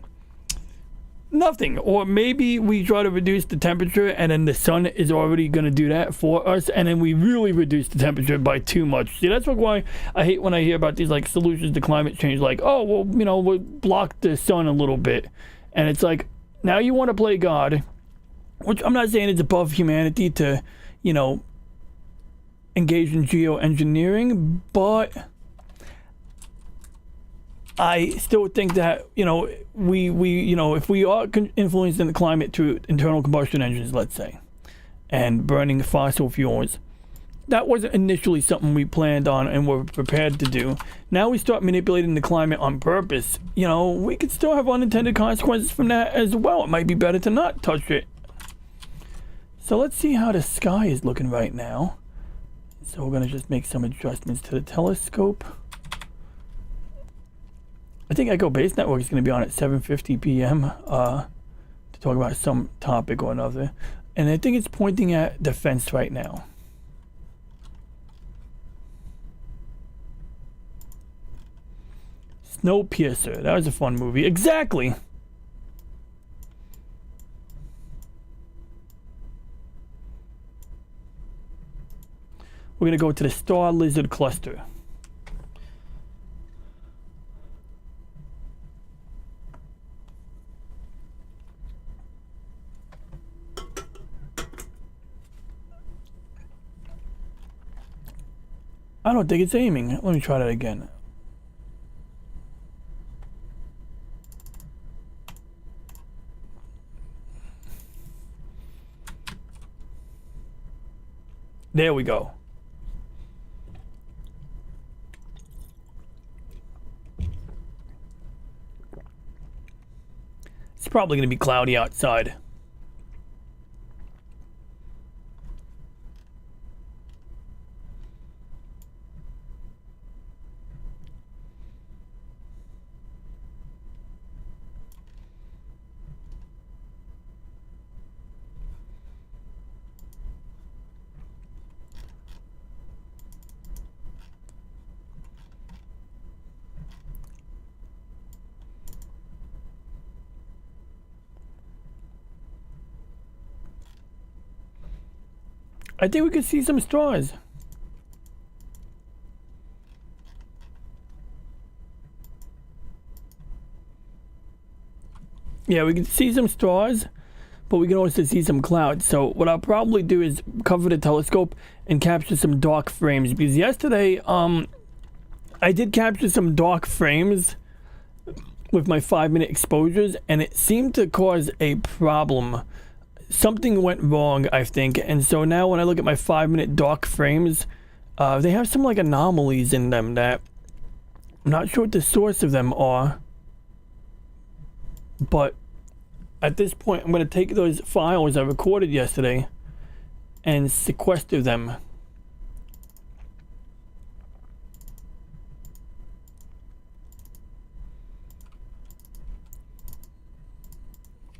nothing. Or maybe we try to reduce the temperature and then the sun is already going to do that for us. And then we really reduce the temperature by too much. See, that's why I hate when I hear about these, like, solutions to climate change. Like, oh, well, you know, we'll block the sun a little bit. And it's like, now you want to play God. Which I'm not saying it's above humanity to, you know, engage in geoengineering, but I still think that, you know, we you know, if we are influencing the climate through internal combustion engines, let's say, and burning fossil fuels, that wasn't initially something we planned on and were prepared to do. Now we start manipulating the climate on purpose. You know, we could still have unintended consequences from that as well. It might be better to not touch it. So let's see how the sky is looking right now. So we're going to just make some adjustments to the telescope. I think Echo Base Network is going to be on at 7:50 p.m. To talk about some topic or another. And I think it's pointing at defense right now. Snowpiercer. That was a fun movie. Exactly! We're going to go to the Star Lizard cluster. I don't think it's aiming. Let me try that again. There we go. It's probably going to be cloudy outside. I think we could see some stars. Yeah, we can see some stars, but we can also see some clouds. So what I'll probably do is cover the telescope and capture some dark frames. Because yesterday, I did capture some dark frames with my 5-minute exposures, and it seemed to cause a problem. Something went wrong, I think, and so now when I look at my 5-minute dark frames, they have some like anomalies in them that I'm not sure what the source of them are. But at this point, I'm going to take those files I recorded yesterday and sequester them.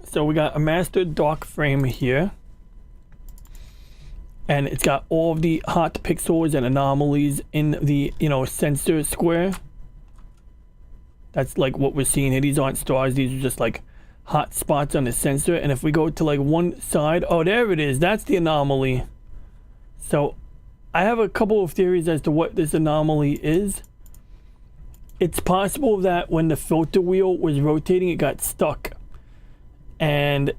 So we got a master dark frame here. and it's got all of the hot pixels and anomalies in the, you know, sensor square. That's like what we're seeing here. These aren't stars, these are just like hot spots on the sensor. And if we go to like one side, oh, there it is, that's the anomaly. So I have a couple of theories as to what this anomaly is. It's possible that when the filter wheel was rotating, it got stuck, and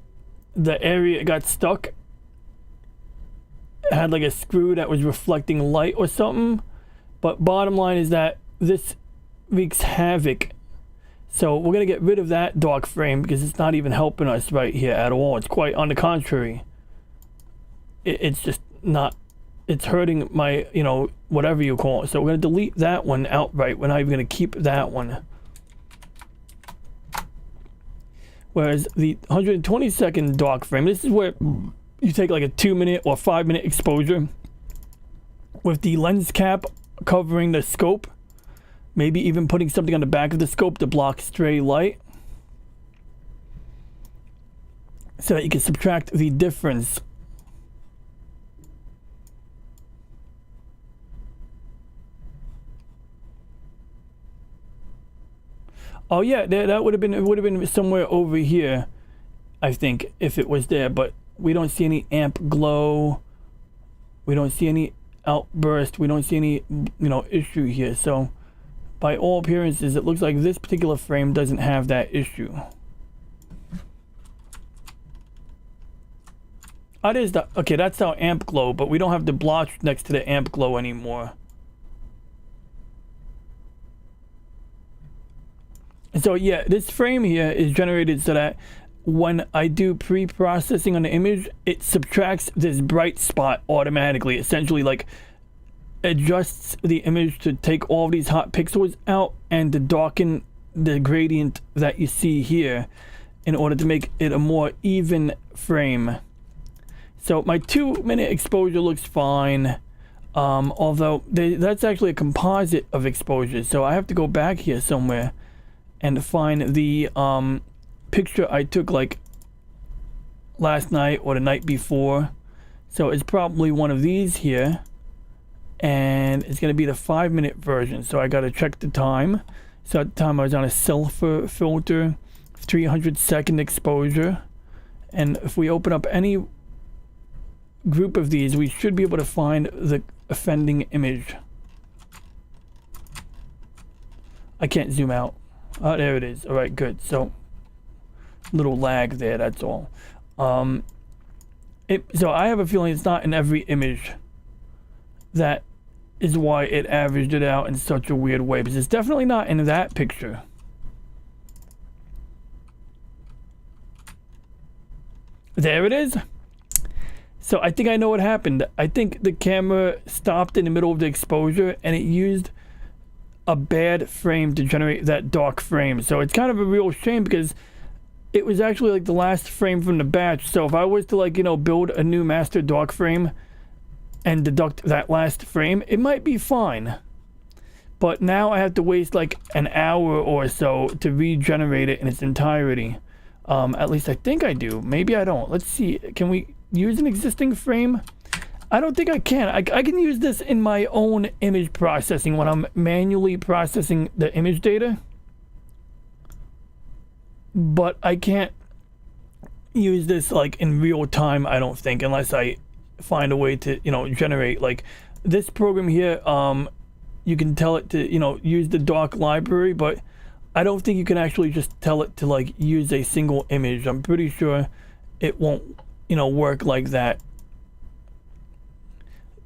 the area it got stuck had like a screw that was reflecting light or something. But bottom line is that this wreaks havoc. So we're gonna get rid of that dark frame because it's not even helping us right here at all. It's quite on the contrary. It's just not, it's hurting my, you know, whatever you call it. So we're gonna delete that one outright. We're not even gonna keep that one. Whereas the 120-second dark frame, this is where you take like a 2-minute or 5-minute exposure with the lens cap covering the scope, maybe even putting something on the back of the scope to block stray light, so that you can subtract the difference. Oh yeah, that would have been, it would have been somewhere over here, I think, if it was there. But we don't see any amp glow. We don't see any outburst. We don't see any, you know, issue here. So by all appearances, it looks like this particular frame doesn't have that issue. Oh, there's the, okay, that's our amp glow, but we don't have the blotch next to the amp glow anymore. So yeah, this frame here is generated so that when I do pre-processing on the image, it subtracts this bright spot automatically. Essentially, like, adjusts the image to take all these hot pixels out and to darken the gradient that you see here in order to make it a more even frame. So my 2-minute exposure looks fine, although that's actually a composite of exposures. So I have to go back here somewhere and find the picture I took like last night or the night before. So it's probably one of these here, and it's gonna be the 5-minute version. So I gotta check the time. So at the time I was on a sulfur filter, 300-second exposure, and if we open up any group of these, we should be able to find the offending image. I can't zoom out. Oh, there it is. All right, good. So little lag there, that's all. So I have a feeling it's not in every image. That is why it averaged it out in such a weird way, because it's definitely not in that picture. There it is. So I think I know what happened. I think the camera stopped in the middle of the exposure and it used a bad frame to generate that dark frame. So it's kind of a real shame because it was actually like the last frame from the batch. So if I was to, like, you know, build a new master dark frame and deduct that last frame, it might be fine. But now I have to waste like an hour or so to regenerate it in its entirety. At least I think I do. Maybe I don't. Let's see. Can we use an existing frame? I don't think I can. I can use this in my own image processing when I'm manually processing the image data. But I can't use this like in real time, I don't think, unless I find a way to, you know, generate like this program here. You can tell it to, you know, use the dark library, but I don't think you can actually just tell it to like use a single image. I'm pretty sure it won't, you know, work like that.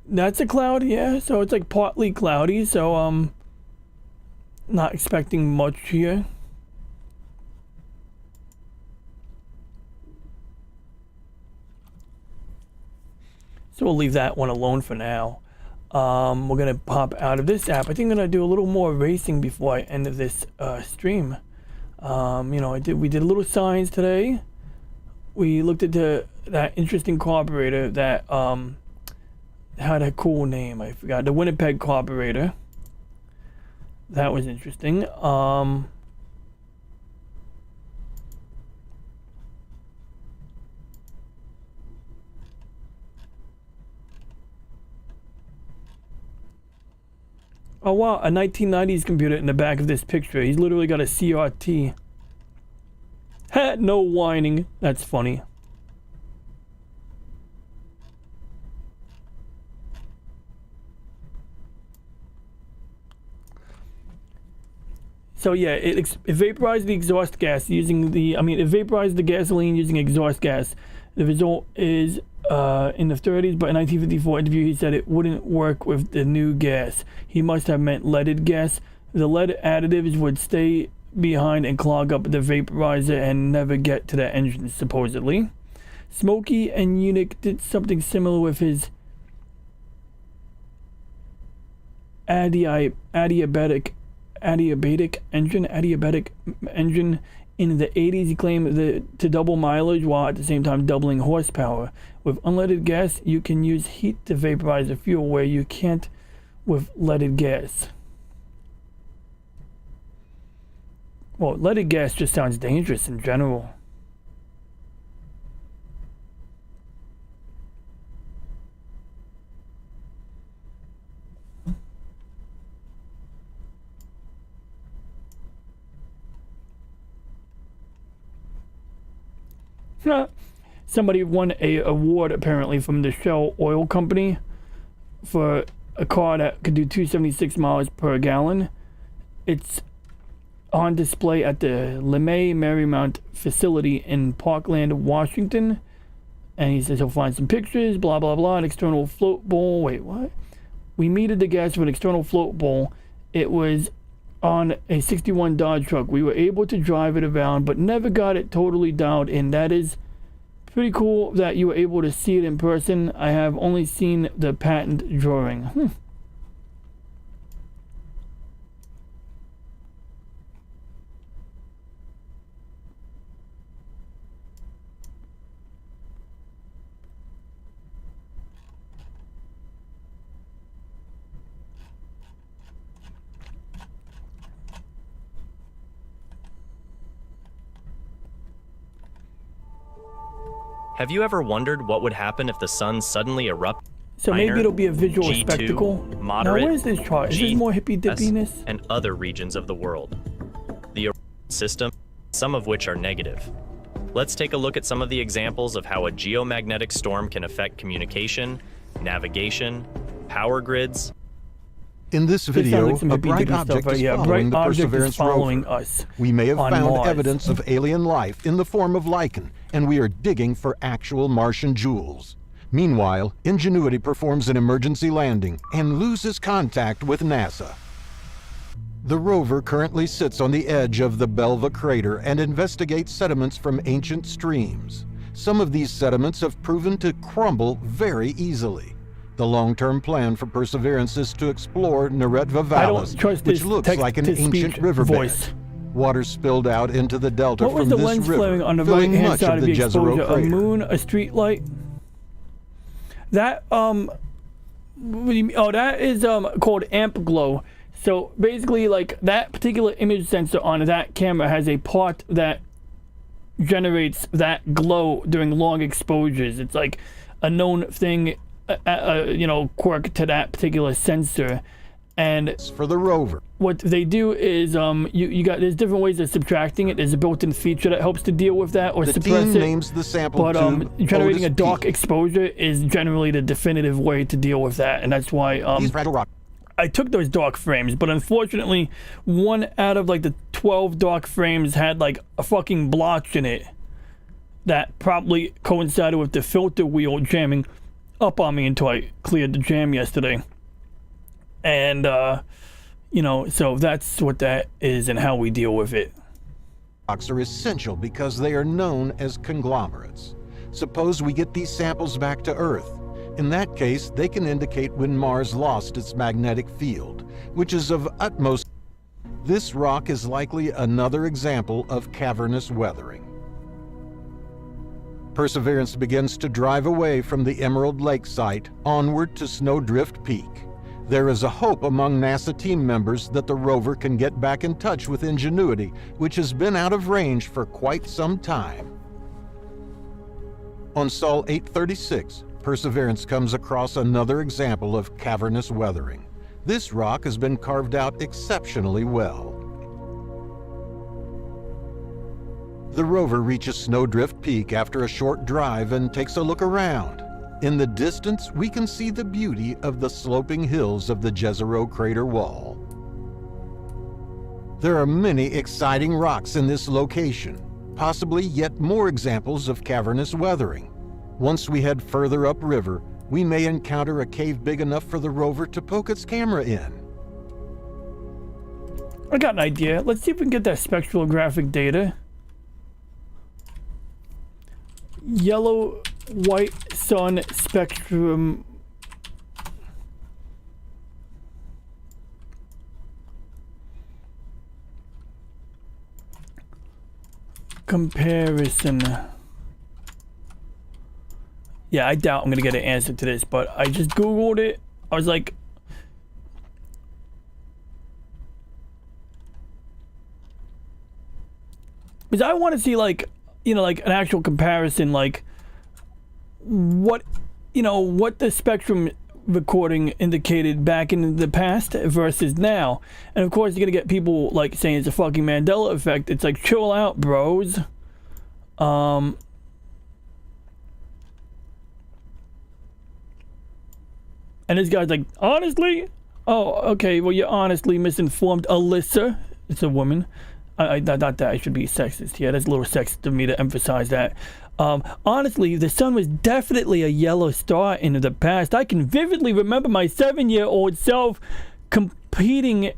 That's a cloud, yeah, so it's like partly cloudy, so not expecting much here. So we'll leave that one alone for now. We're gonna pop out of this app. I think I'm gonna do a little more racing before I end this stream. You know, we did a little science today. We looked at that interesting carburetor that had a cool name. I forgot, the Winnipeg carburetor. That was interesting. Oh wow, a 1990s computer in the back of this picture. He's literally got a CRT. Ha, no whining. That's funny. So yeah, it vaporized the exhaust gas using it vaporized the gasoline using exhaust gas. The result is in the 30s, but in 1954 interview he said it wouldn't work with the new gas. He must have meant leaded gas. The lead additives would stay behind and clog up the vaporizer and never get to the engine, supposedly. Smokey and Unique did something similar with his adiabatic engine in the 80s. He claimed to double mileage while at the same time doubling horsepower. With unleaded gas, you can use heat to vaporize the fuel where you can't with leaded gas. Well, leaded gas just sounds dangerous in general. Somebody won an award apparently from the Shell Oil Company for a car that could do 276 miles per gallon. It's on display at the LeMay Marymount facility in Parkland, Washington. And he says he'll find some pictures, blah, blah, blah. An external float bowl. Wait, what? We metered the gas with an external float bowl. It was on a 61 Dodge truck. We were able to drive it around, but never got it totally dialed in. That is pretty cool that you were able to see it in person. I have only seen the patent drawing. Have you ever wondered what would happen if the sun suddenly erupted? So maybe it'll be a visual G2, spectacle. moderate, now where's this chart? Is this more hippy dippiness? and other regions of the world. The system, some of which are negative. Let's take a look at some of the examples of how a geomagnetic storm can affect communication, navigation, power grids. In this video, a bright object is following the Perseverance rover. Us we may have found Mars. evidence of alien life in the form of lichen, and we are digging for actual Martian jewels. Meanwhile, Ingenuity performs an emergency landing and loses contact with NASA. The rover currently sits on the edge of the Belva crater and investigates sediments from ancient streams. Some of these sediments have proven to crumble very easily. The long-term plan for Perseverance is to explore Neretva Valley, which looks like an ancient riverbed. Water spilled out into the delta what was from the this lens river, flaring on the filling right-hand much side of of the the exposure? Jezero crater. A moon, a street light. That that is called amp glow. So basically, like, that particular image sensor on that camera has a part that generates that glow during long exposures. It's like a known thing, quirk to that particular sensor. And for the rover, what they do is there's different ways of subtracting it. There's a built-in feature that helps to deal with that or the suppress team it. names the sample But tube generating a Otis dark P. exposure is generally the definitive way to deal with that, and that's why I took those dark frames. But unfortunately, one out of like the 12 dark frames had like a fucking blotch in it that probably coincided with the filter wheel jamming up on me until I cleared the jam yesterday. And so that's what that is and how we deal with it. Rocks are essential because they are known as conglomerates. Suppose we get these samples back to Earth. In that case, they can indicate when Mars lost its magnetic field, which is of utmost. This rock is likely another example of cavernous weathering. Perseverance begins to drive away from the Emerald Lake site onward to Snowdrift Peak. There is a hope among NASA team members that the rover can get back in touch with Ingenuity, which has been out of range for quite some time. On Sol 836, Perseverance comes across another example of cavernous weathering. This rock has been carved out exceptionally well. The rover reaches Snowdrift Peak after a short drive and takes a look around. In the distance, we can see the beauty of the sloping hills of the Jezero crater wall. There are many exciting rocks in this location, possibly yet more examples of cavernous weathering. Once we head further upriver, we may encounter a cave big enough for the rover to poke its camera in. I got an idea. Let's see if we can get that spectrographic data. Yellow white sun spectrum. Comparison. Yeah, I doubt I'm gonna get an answer to this, but I just Googled it. I was like, because I want to see, like, you know, like an actual comparison, like what, you know, what the spectrum recording indicated back in the past versus now. And of course, you're gonna get people like saying it's a fucking Mandela effect. It's like, chill out, bros. And this guy's like, honestly? Oh, okay, well, you're honestly misinformed, Alyssa. It's a woman. Not that I should be sexist. Yeah, that's a little sexist of me to emphasize that. Honestly, the sun was definitely a yellow star in the past. I can vividly remember my 7-year-old self completing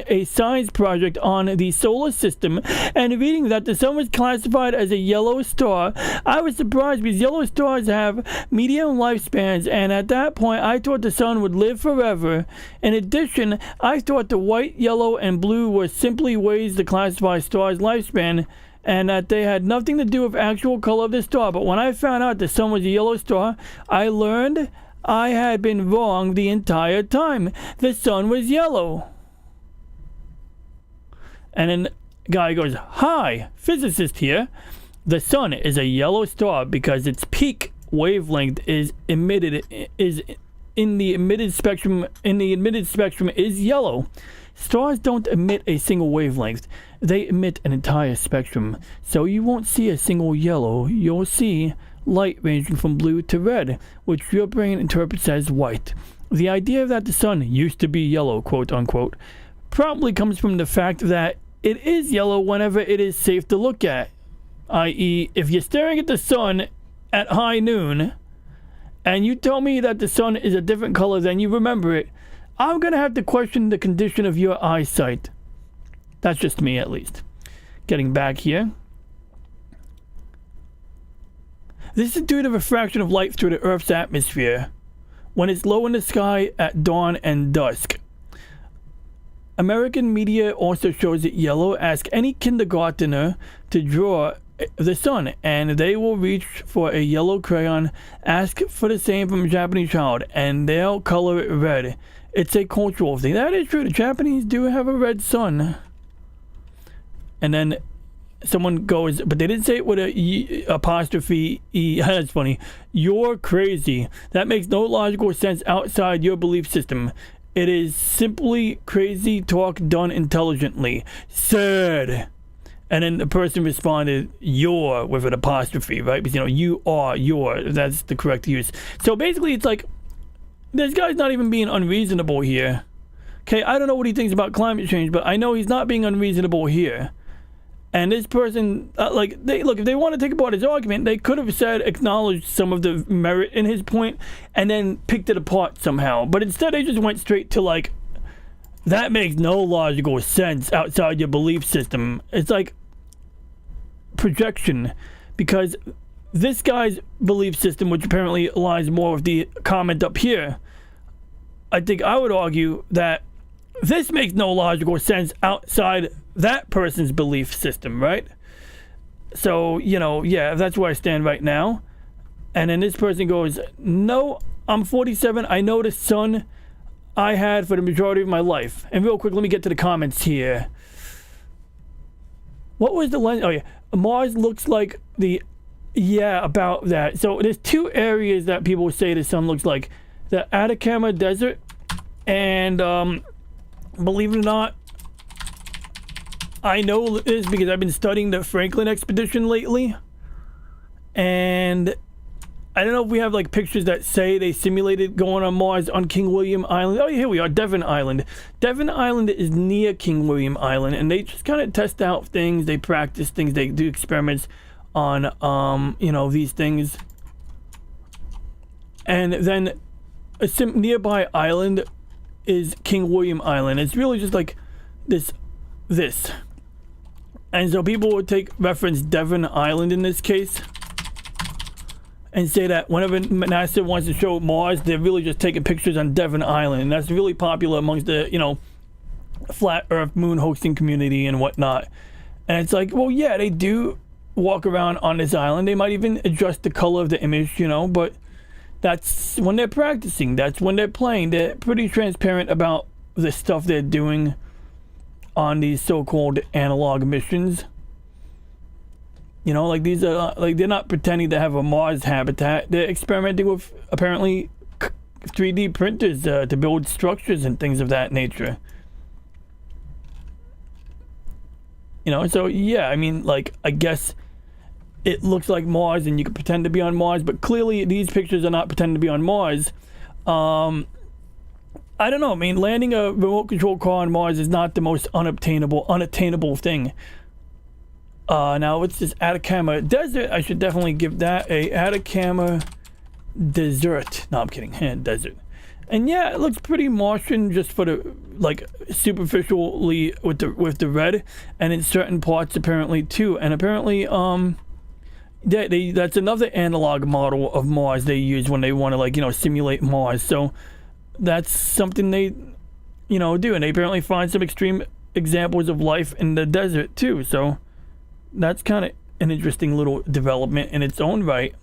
a science project on the solar system and reading that the sun was classified as a yellow star. I was surprised because yellow stars have medium lifespans, and at that point I thought the sun would live forever. In addition, I thought the white, yellow, and blue were simply ways to classify stars' lifespan, and that they had nothing to do with actual color of the star. But when I found out the sun was a yellow star, I learned I had been wrong the entire time. The sun was yellow. And then guy goes, hi, physicist here. The sun is a yellow star because its peak wavelength is in the emitted spectrum is yellow. Stars don't emit a single wavelength. They emit an entire spectrum. So you won't see a single yellow. You'll see light ranging from blue to red, which your brain interprets as white. The idea that the sun used to be yellow, quote unquote, probably comes from the fact that it is yellow whenever it is safe to look at. I.e., if you're staring at the sun at high noon and you tell me that the sun is a different color than you remember it, I'm gonna have to question the condition of your eyesight. That's just me, at least. Getting back here. This is due to refraction of light through the Earth's atmosphere when it's low in the sky at dawn and dusk. American media also shows it yellow. Ask any kindergartner to draw the sun, and they will reach for a yellow crayon. Ask for the same from a Japanese child, and they'll color it red. It's a cultural thing. That is true. The Japanese do have a red sun. And then someone goes, but they didn't say it with a apostrophe E. That's funny. You're crazy. That makes no logical sense outside your belief system. It is simply crazy talk done intelligently. Sad. And then the person responded, you're, with an apostrophe, right? Because, you know, you are, you're. That's the correct use. So basically, it's like, this guy's not even being unreasonable here. Okay, I don't know what he thinks about climate change, but I know he's not being unreasonable here. And this person, if they want to take apart his argument, they could have said, acknowledged some of the merit in his point, and then picked it apart somehow. But instead, they just went straight to, like, that makes no logical sense outside your belief system. It's like projection, because this guy's belief system, which apparently aligns more with the comment up here, I think I would argue that this makes no logical sense outside that person's belief system, right? So, you know, yeah, that's where I stand right now. And then this person goes, no, I'm 47. I know the sun I had for the majority of my life. And real quick, let me get to the comments here. What was the lens? Oh, yeah. Mars looks like the... Yeah, about that. So there's two areas that people say the sun looks like. The Atacama Desert And believe it or not, I know this because I've been studying the Franklin expedition lately. And I don't know if we have like pictures that say they simulated going on Mars on King William Island. Oh, here we are, Devon Island. Devon Island is near King William Island, and they just kind of test out things. They practice things. They do experiments on, you know, these things. And then a nearby island is King William Island. It's really just like this. And so people would take reference Devon Island in this case and say that whenever NASA wants to show Mars, they're really just taking pictures on Devon Island. And that's really popular amongst the, you know, flat earth moon hosting community and whatnot. And it's like, well, yeah, they do walk around on this island. They might even adjust the color of the image, you know, but that's when they're practicing. That's when they're playing. They're pretty transparent about the stuff they're doing on these so-called analog missions. You know, like these are like, they're not pretending to have a Mars habitat. They're experimenting with apparently 3D printers to build structures and things of that nature. You know, so yeah, I mean, like, I guess it looks like Mars and you can pretend to be on Mars, but clearly these pictures are not pretending to be on Mars. I don't know. I mean, landing a remote control car on Mars is not the most unattainable thing. Now it's this Atacama Desert. I should definitely give that a Atacama Desert. No, I'm kidding. Desert. And yeah, it looks pretty Martian just for the, like, superficially with the red, and in certain parts apparently too. And apparently, that's another analog model of Mars they use when they want to, like, you know, simulate Mars. So that's something they, you know, do. And they apparently find some extreme examples of life in the desert too. So that's kind of an interesting little development in its own right.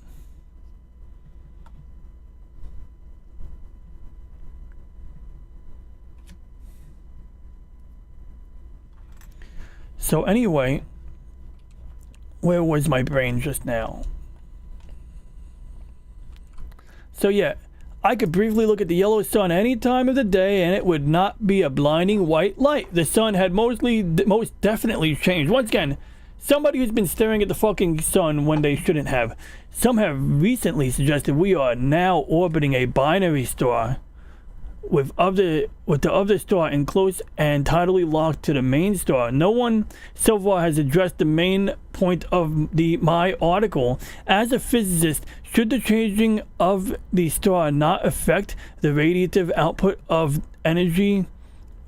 So anyway, where was my brain just now? So yeah, I could briefly look at the yellow sun any time of the day and it would not be a blinding white light. The sun had most definitely changed. Once again, somebody who's been staring at the fucking sun when they shouldn't have. Some have recently suggested we are now orbiting a binary star with the other star in close and tidally locked to the main star. No one so far has addressed the main point of my article. As a physicist, should the changing of the star not affect the radiative output of energy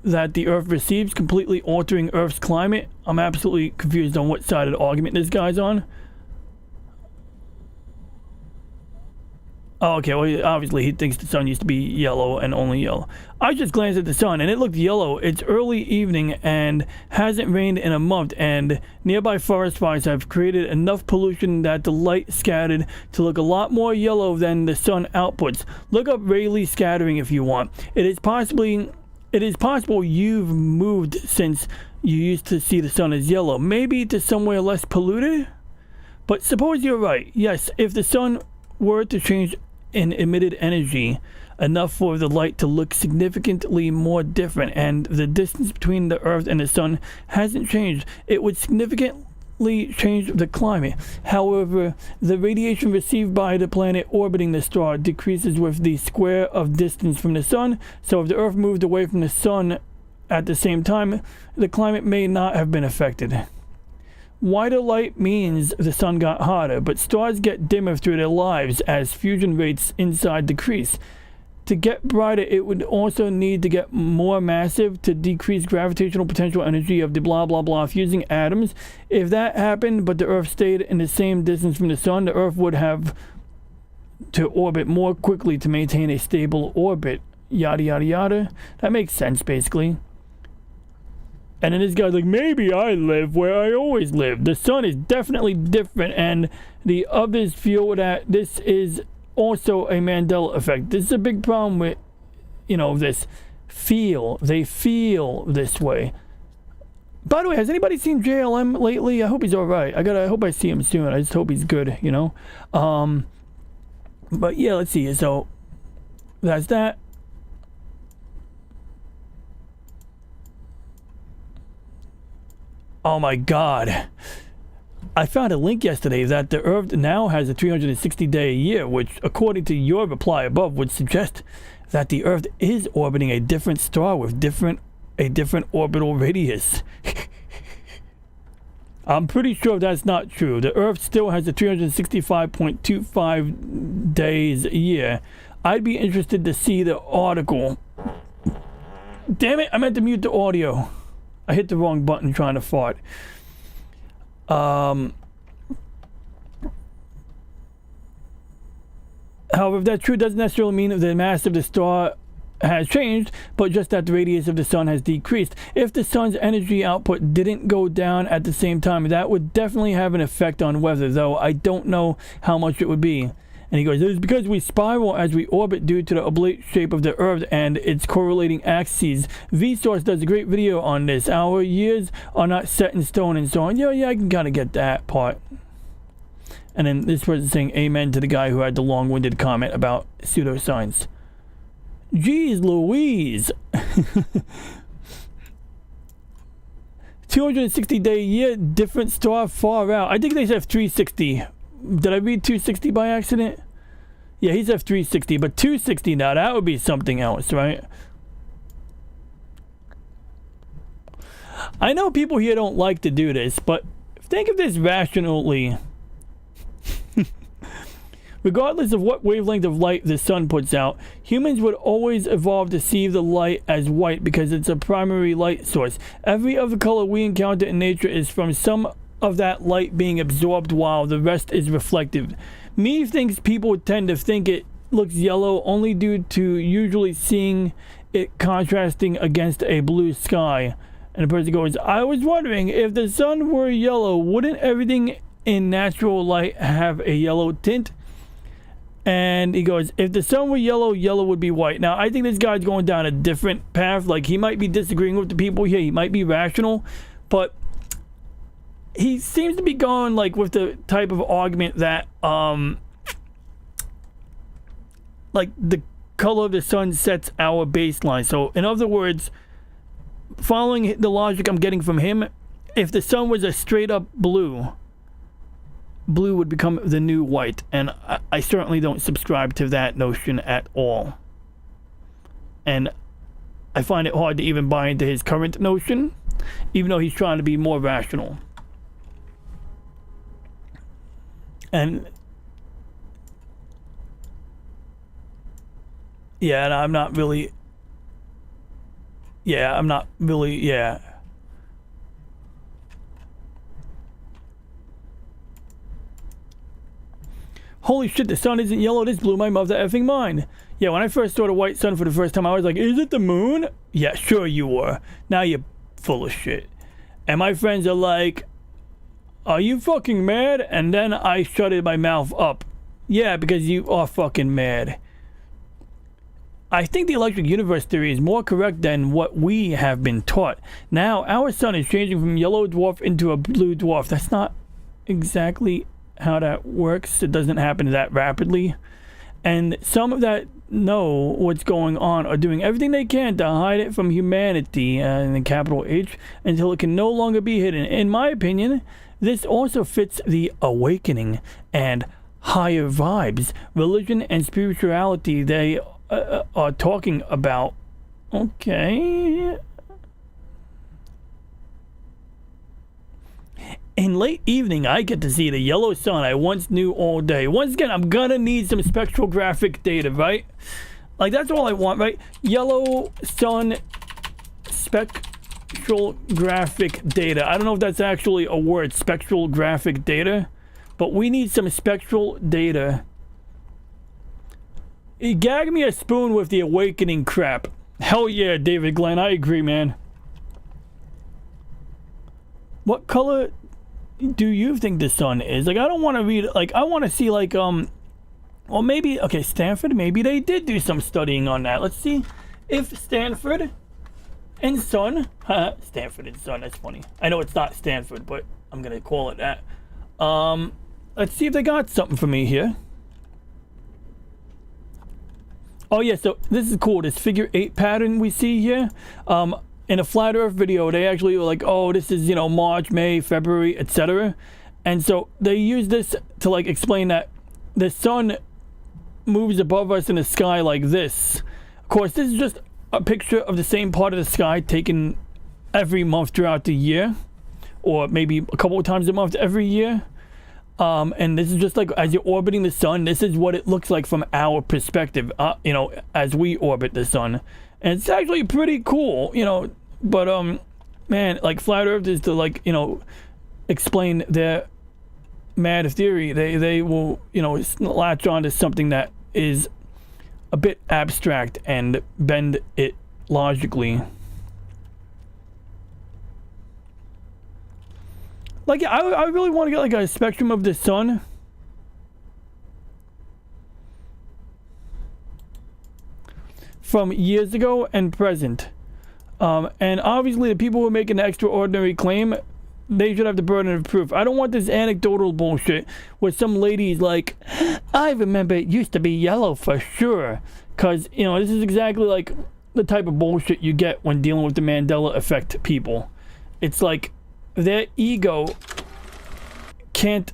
that the Earth receives, completely altering Earth's climate? I'm absolutely confused on what side of the argument this guy's on. Oh, okay, well, obviously he thinks the sun used to be yellow and only yellow. I just glanced at the sun and it looked yellow. It's early evening and hasn't rained in a month, and nearby forest fires have created enough pollution that the light scattered to look a lot more yellow than the sun outputs. Look up Rayleigh scattering if you want. It is possible you've moved since you used to see the sun as yellow, maybe to somewhere less polluted? But suppose you're right. Yes, if the sun were to change in emitted energy enough for the light to look significantly more different, and the distance between the Earth and the sun hasn't changed, it would significantly change the climate. However, the radiation received by the planet orbiting the star decreases with the square of distance from the sun. So if the Earth moved away from the sun at the same time, the climate may not have been affected. Wider light means the sun got hotter, but stars get dimmer through their lives as fusion rates inside decrease. To get brighter, it would also need to get more massive to decrease gravitational potential energy of the blah blah blah fusing atoms. If that happened, but the Earth stayed in the same distance from the sun, the Earth would have to orbit more quickly to maintain a stable orbit. Yada yada yada. That makes sense, basically. And then this guy's like, maybe I live where I always live. The sun is definitely different, and the others feel that this is also a Mandela effect. This is a big problem with, you know, this feel. They feel this way. By the way, has anybody seen JLM lately? I hope he's all right. I hope I see him soon. I just hope he's good, you know. But yeah, let's see. So that's that. Oh my God. I found a link yesterday that the Earth now has a 360-day year, which, according to your reply above, would suggest that the Earth is orbiting a different star with a different orbital radius. I'm pretty sure that's not true. The Earth still has a 365.25 days a year. I'd be interested to see the article. Damn it, I meant to mute the audio. I hit the wrong button trying to fart. However, if that's true, it doesn't necessarily mean that the mass of the star has changed, but just that the radius of the sun has decreased. If the sun's energy output didn't go down at the same time, that would definitely have an effect on weather, though I don't know how much it would be. And he goes, it is because we spiral as we orbit due to the oblate shape of the Earth and its correlating axes. Vsauce does a great video on this. Our years are not set in stone and so on. Yeah, I can kind of get that part. And then this person saying amen to the guy who had the long-winded comment about pseudoscience. Jeez Louise. 260-day year, different star far out. I think they said 360. Did I read 260 by accident? Yeah, he said 360, but 260 now, that would be something else, right? I know people here don't like to do this, but think of this rationally. Regardless of what wavelength of light the sun puts out, humans would always evolve to see the light as white because it's a primary light source. Every other color we encounter in nature is from some of that light being absorbed while the rest is reflective. Me thinks people tend to think it looks yellow only due to usually seeing it contrasting against a blue sky. And the person goes, I was wondering, if the sun were yellow, wouldn't everything in natural light have a yellow tint? And he goes, if the sun were yellow, yellow would be white. Now, I think this guy's going down a different path. Like, he might be disagreeing with the people here. He might be rational. But he seems to be going, like, with the type of argument that, like, the color of the sun sets our baseline. So, in other words, following the logic I'm getting from him, if the sun was a straight-up blue, blue would become the new white, and I certainly don't subscribe to that notion at all. And I find it hard to even buy into his current notion, even though he's trying to be more rational. And yeah, and I'm not really Holy shit, the sun isn't yellow. This blew my mother effing mind. Yeah, when I first saw the white sun for the first time, I was like, is it the moon? Yeah, sure you were. Now you're full of shit. And my friends are like, are you fucking mad? And then I shutted my mouth up. Yeah, because you are fucking mad. I think the electric universe theory is more correct than what we have been taught. Now, our sun is changing from yellow dwarf into a blue dwarf. That's not exactly how that works. It doesn't happen that rapidly. And some of that know what's going on are doing everything they can to hide it from humanity, in the capital H, until it can no longer be hidden. In my opinion, this also fits the awakening and higher vibes, religion and spirituality they are talking about. Okay. In late evening, I get to see the yellow sun I once knew all day. Once again, I'm gonna need some spectrographic data, right? Like, that's all I want, right? Yellow sun spectrographic data. I don't know if that's actually a word, spectrographic data, but we need some spectral data. Gag me a spoon with the awakening crap. Hell yeah, David Glenn, I agree, man. What color do you think the sun is? Like, I don't want to read, like, I want to see, like, well, maybe, okay, Stanford, maybe they did do some studying on that. Let's see if Stanford and sun, Stanford and sun, that's funny. I know it's not Stanford, but I'm going to call it that. Let's see if they got something for me here. Oh, yeah, so this is cool, this figure 8 pattern we see here. In in a flat Earth video, they actually were like, oh, this is, you know, March, May, February, etc. And so they use this to like explain that the sun moves above us in the sky like this. Of course, this is just a picture of the same part of the sky taken every month throughout the year, or maybe a couple of times a month every year. And this is just like as you're orbiting the sun, this is what it looks like from our perspective, you know, as we orbit the sun. And it's actually pretty cool, you know, but man, like flat Earth is to like, you know, explain their mad theory. They will, you know, latch on to something that is a bit abstract and bend it logically. Like, I really want to get like a spectrum of the sun. From years ago and present. And obviously the people who are making the extraordinary claim, they should have the burden of proof. I don't want this anecdotal bullshit where some lady's like, I remember it used to be yellow for sure. Because, you know, this is exactly like the type of bullshit you get when dealing with the Mandela effect people. It's like their ego can't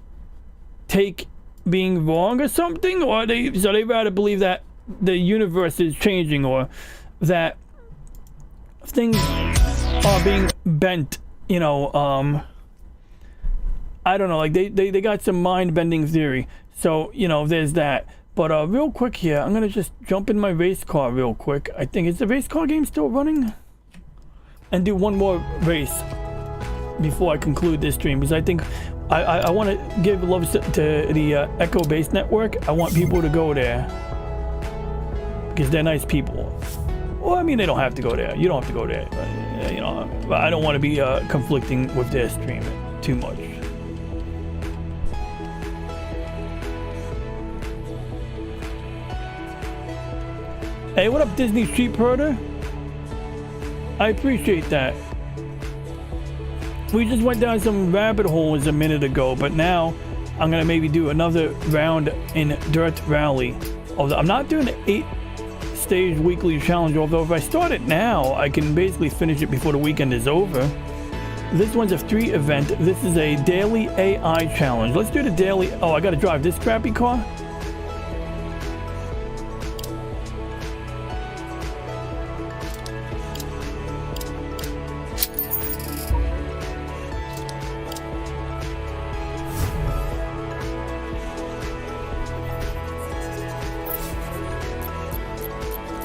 take being wrong or something, or they rather believe that the universe is changing, or that things are being bent, you know. I don't know, like they got some mind-bending theory. So, you know, there's that. But real quick here, I'm gonna just jump in my race car real quick. I think, is the race car game still running? And do one more race before I conclude this stream, because I think I want to give love to the Echo Base Network. I want people to go there because they're nice people. Well, I mean, they don't have to go there. You don't have to go there. But, you know, I don't want to be conflicting with their stream too much. Hey, what up, Disney Sheep Herder? I appreciate that. We just went down some rabbit holes a minute ago, but now I'm gonna maybe do another round in Dirt Rally. Although I'm not doing the 8-stage weekly challenge, although if I start it now, I can basically finish it before the weekend is over. This one's a 3 event. This is a daily AI challenge. Let's do the daily. Oh, I gotta drive this crappy car?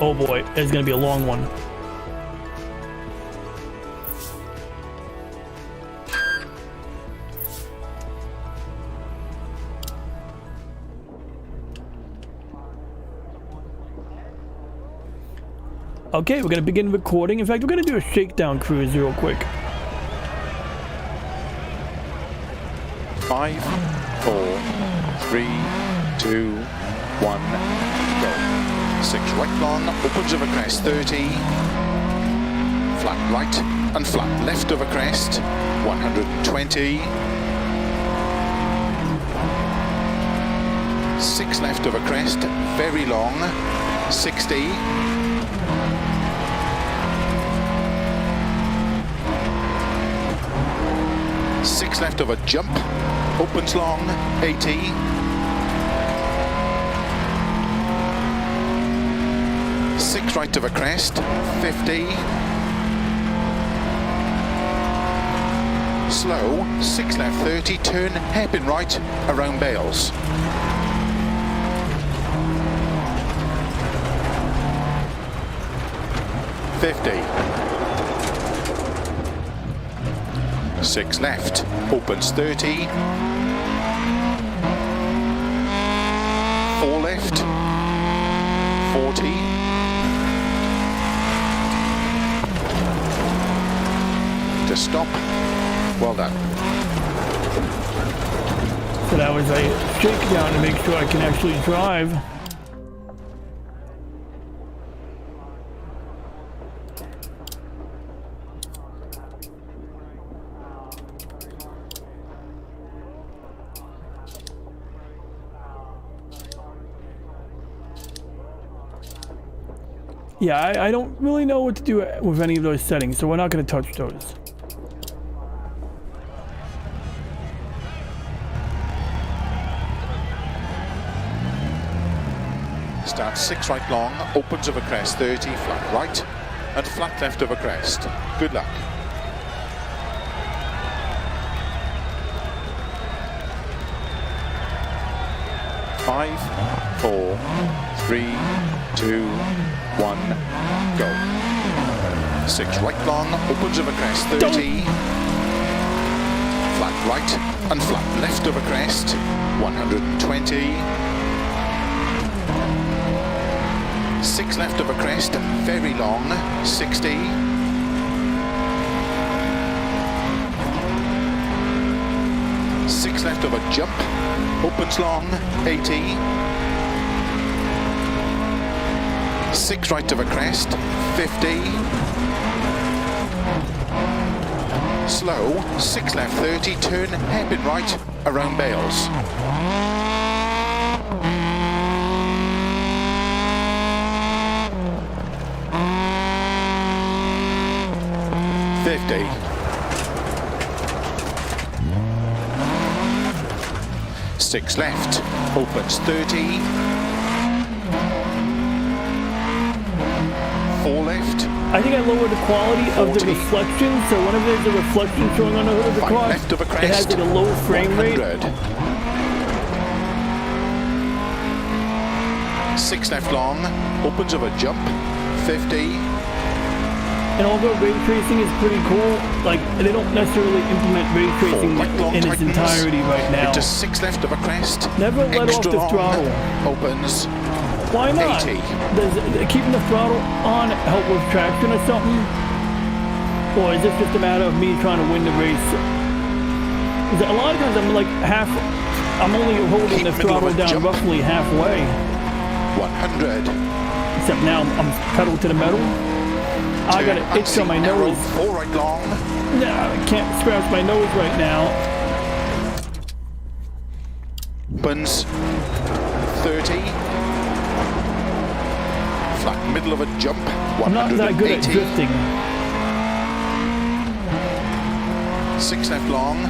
Oh boy, it's gonna be a long one. Okay, we're gonna begin recording. In fact, we're gonna do a shakedown cruise real quick. 5, 4, 3, 2, 1, go. 6 right long, opens of a crest, 30. Flat right and flat left of a crest, 120. 6 left of a crest, very long, 60. 6 left of a jump, opens long, 80. 6 right of a crest, 50. Slow, 6 left, 30, turn hairpin right around Bales. Six left, opens 30. 4 left, 40. To stop. Well done. So that was a shakedown to make sure I can actually drive. Yeah, I don't really know what to do with any of those settings, so we're not going to touch those. Start 6 right long, opens over crest 30, flat right, and flat left over crest. Good luck. Five, 4, 3, 2, 1, go. 6 right long, opens over crest 30, flat right and flat left over crest, 120. 6 left over crest, very long, 60. 6 left over jump, opens long, 80. 6 right over crest, 50. Slow, 6 left 30, turn hairpin right, around Bales. 50. 6 left, opens 30. 4 left. I think I lowered the quality of 40. the reflection, so whenever there's a reflection showing on the hood of the 5 car, left of a it crest. has like a low frame rate. 100. 6 left long, opens over jump, 50. And although ray tracing is pretty cool, like they don't necessarily implement ray tracing right long in its tightens. entirety right now. Into 6 left of a crest. Never let off Extra the long, throttle. opens. Why not? 80. Does keeping the throttle on help with traction or something? Or is this just a matter of me trying to win the race? 'Cause a lot of times I'm like I'm only holding Keep the middle of throttle a down jump. roughly halfway. 100. Except now I'm pedal to the metal. I got an itch on my nose. 4 right long. Yeah, I can't scratch my nose right now. Opens 30. Flat middle of a jump. I'm not that good at 180. drifting. 6 left long.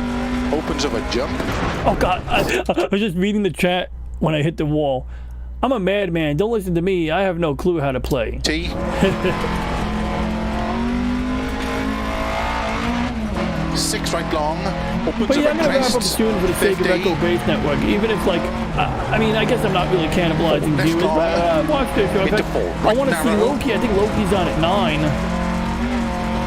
Opens of a jump. Oh God, I was just reading the chat when I hit the wall. I'm a madman. Don't listen to me. I have no clue how to play. T. 6 right long. Opens But yeah, of I'm a gonna wrap up crest. soon for the sake of 50. Echo Base Network. Even if like, I mean, I guess I'm not really cannibalizing Left viewers, long. but watch this show. In Into fact, 4, I right want to see narrow. Loki. I think Loki's on at 9.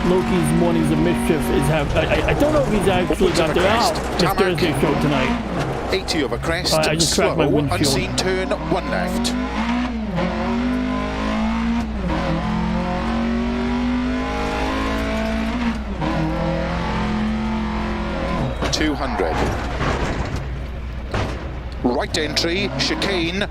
Loki's Mornings of Mischief is I don't know if he's actually Opens of got a their out. crest. This Tarmac. Thursday show tonight. 80 over crest. I just Slow, cracked my windshield. unseen turn, 1 left. .200. Right entry, chicane.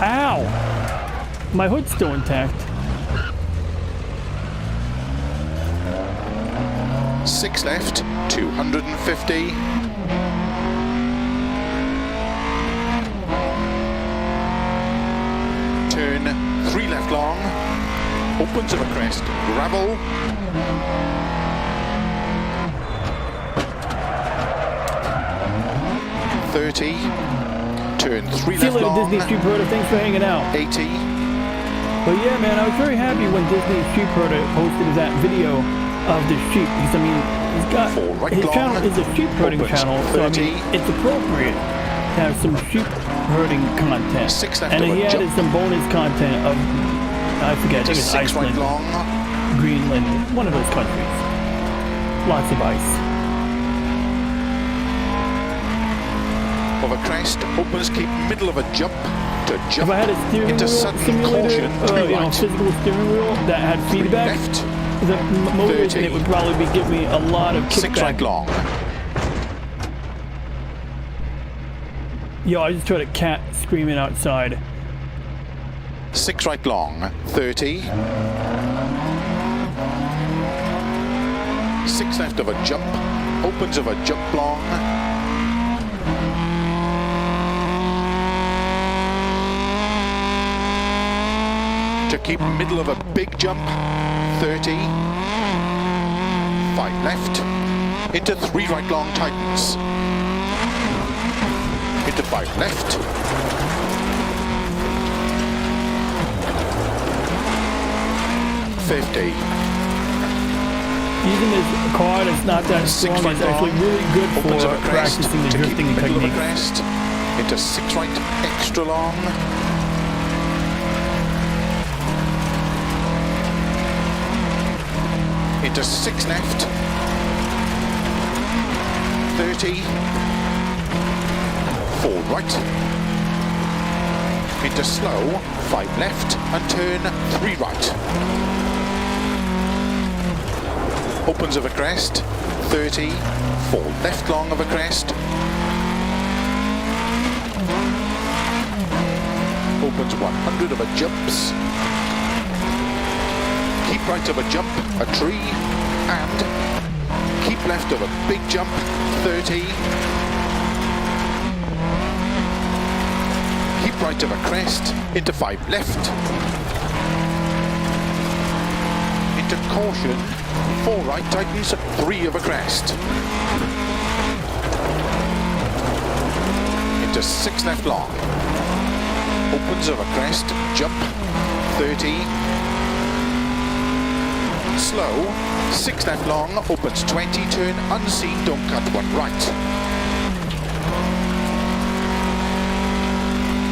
Ow! My hood's still intact. 6 left, 250. Turn 3 left long. Opens of a crest, gravel. .30. Turn 3 See you left later, long. Disney Street Herder. Thanks for hanging out. 80. But yeah, man, I was very happy when Disney Sheep Herder posted that video of the sheep. Because, I mean, he's got, 4 right his long. channel is a sheep herding Opens channel. So, I 30. mean, it's appropriate to have some sheep herding content. 6 left And over he added jump. some bonus content of, I forget, I think it's 6 right Iceland, long. Greenland, one of those countries. Lots of ice. Of a crest, opens, keep middle of a jump to jump If I had a steering into wheel sudden simulator, caution, 2 you know, right. physical steering wheel that had 3 feedback, left. The motors in it would probably give me a lot of kickback. 6 right long. Yo, I just heard a cat screaming outside. 6 right long. 30. 6 left of a jump. Opens of a jump long. To keep middle of a big jump. 30. 5 left. Into 3 right long tightens. Into 5 left. $50. Using this car that's not that strong right is actually long. really good Opens of a for crest practicing the to keep drifting middle of a techniques. crest. Into 6 right extra long. Into 6 left. 30. 4 right. Into slow. 5 left and turn 3 right. Opens of a crest. 30. 4 left long of a crest. Opens 100 of a jumps. Keep right of a jump, a tree, and keep left of a big jump, 30. Keep right of a crest, into 5 left. Into caution, 4 right tightens, 3 of a crest. Into 6 left long. Opens of a crest, jump, 30. Slow, 6 left long, opens 20, turn unseen, don't cut 1 right.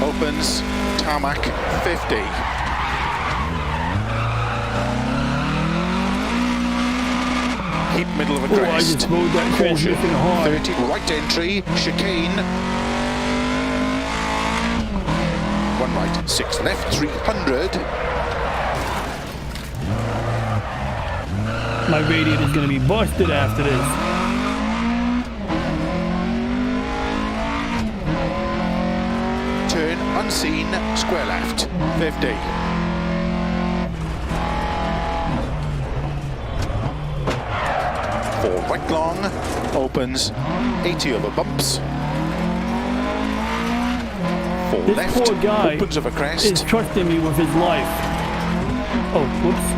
Opens, tarmac, 50. Keep middle of a crest. Oh, I just rode that Caution, transmission hard. 30, right entry, chicane. 1 right, 6 left, 300. My radiator's gonna be busted after this. Turn unseen, square left, 50. Four right long, opens, 80 over bumps. 4 This left, poor guy opens of a is crest. trusting me with his life. Oh, whoops.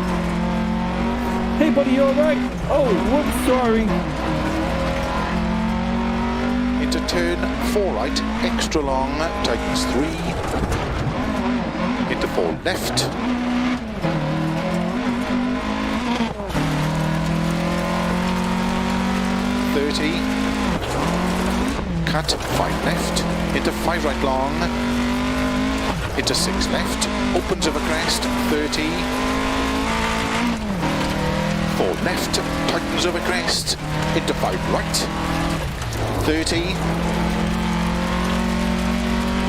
Hey, buddy, you alright? Oh, whoops, sorry. Into turn 4 right, extra long, tightens 3. Into 4 left. Cut 5 left, into 5 right long, into 6 left, opens of a crest, 30. 4 left, tightens of a crest, into 5 right, 30.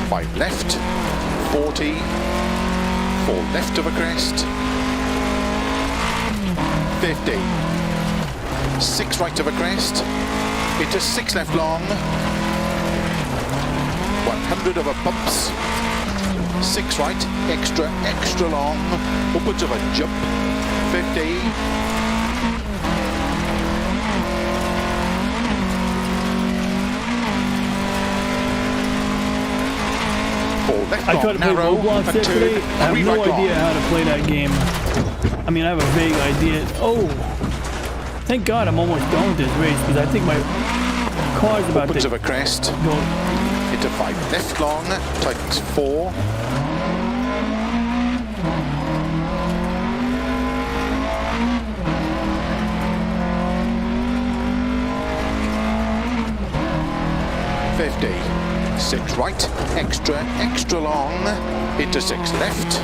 5 left, 40. 4 left of a crest, 50. 6 right of a crest, into 6 left long, 100 of a bumps, 6 right, extra, extra long, upwards of a jump, 50. Left I tried to play narrow, Roblox and yesterday. turn I have 3 no right idea long. how to play that game. I mean, I have a vague idea. Oh, thank God I'm almost done with this race because I think my car's about Opens to of a crest, go. into 5 left long, tightens 4. $50. 6 right, extra, extra long, into 6 left.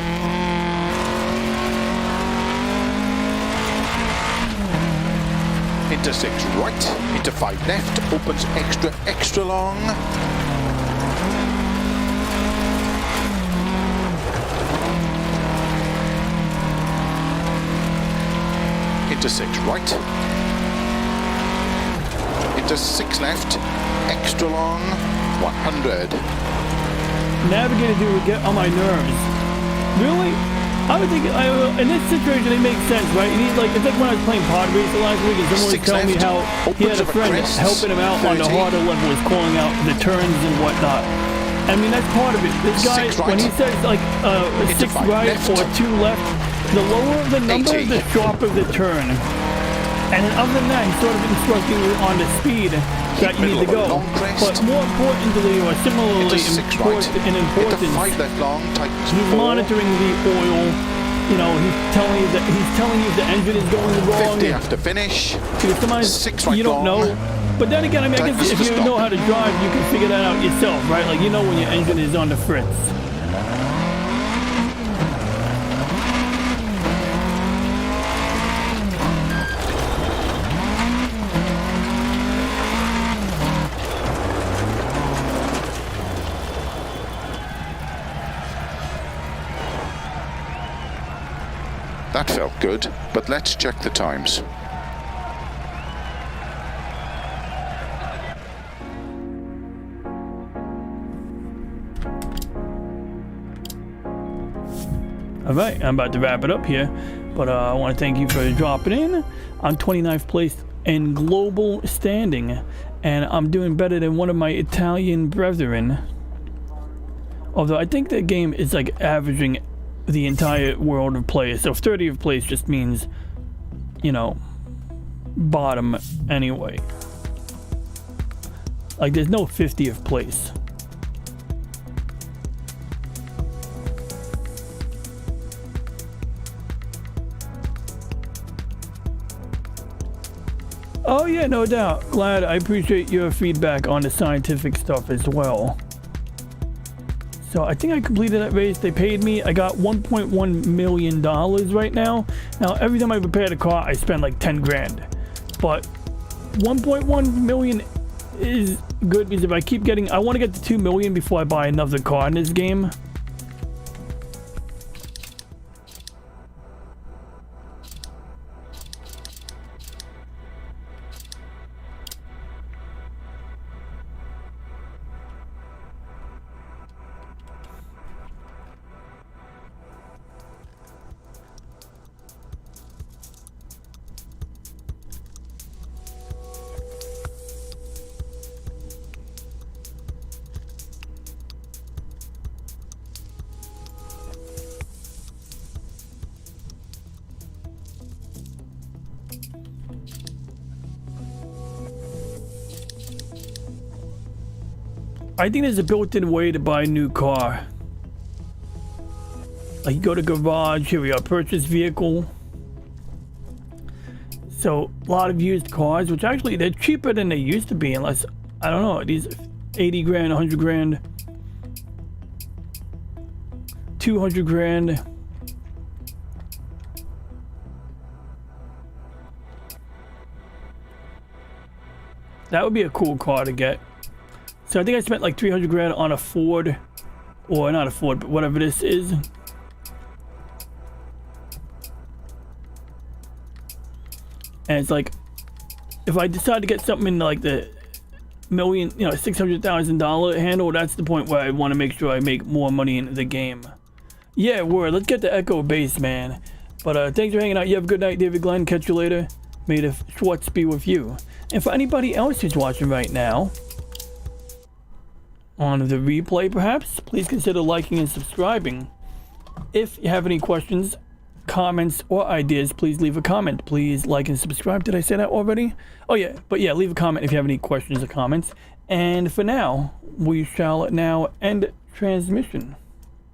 Into 6 right, into 5 left, opens extra, extra long. into 6 right, into 6 left, extra long, 100. Navigator dude would get on my nerves. Really? I would think, in this situation, it makes sense, right? You need, like, it's like when I was playing Pod Racer last week and someone was telling me how he had a friend helping him out on the harder levels, calling out the turns and whatnot. I mean, that's part of it. This guy, when he says, like, 6 right or 2 left, the lower the number, the sharper the turn. And then other than that, he's sort of instructing you on the speed that you need to go. But more importantly, or similarly in importance, he's monitoring the oil. You know, he's telling you if the engine is going wrong. 50 after finish. Because sometimes you don't know. But then again, I mean, I guess if you know how to drive, you can figure that out yourself, right? Like, you know when your engine is on the fritz. That felt good, but let's check the times. All right, I'm about to wrap it up here, but I want to thank you for dropping in. I'm 29th place in global standing, and I'm doing better than one of my Italian brethren. Although I think the game is like averaging the entire world of players, so 30th place just means, you know, bottom anyway. Like, there's no 50th place. Oh yeah, no doubt. Glad. I appreciate your feedback on the scientific stuff as well. So I think I completed that race. They paid me. I got $1.1 million right now. Now, every time I repair the car, I spend like 10 grand. But 1.1 million is good because if I keep getting, I want to get to 2 million before I buy another car in this game. I think there's a built-in way to buy a new car. Like, you go to garage, here we are, purchase vehicle. So, a lot of used cars, which actually, they're cheaper than they used to be, unless, I don't know, these 80 grand, 100 grand, 200 grand. That would be a cool car to get. So I think I spent like 300 grand on a Ford, or not a Ford, but whatever this is. And it's like, if I decide to get something in like the million, you know, $600,000 handle, that's the point where I want to make sure I make more money in the game. Yeah, word. Let's get the Echo base, man. But thanks for hanging out. You have a good night, David Glenn. Catch you later. May the Schwartz be with you. And for anybody else who's watching right now, on the replay perhaps, please consider liking and subscribing. If you have any questions, comments, or ideas, please leave a comment. Please like and subscribe. Did I say that already? Oh yeah, but yeah, leave a comment if you have any questions or comments. And for now, we shall now end transmission.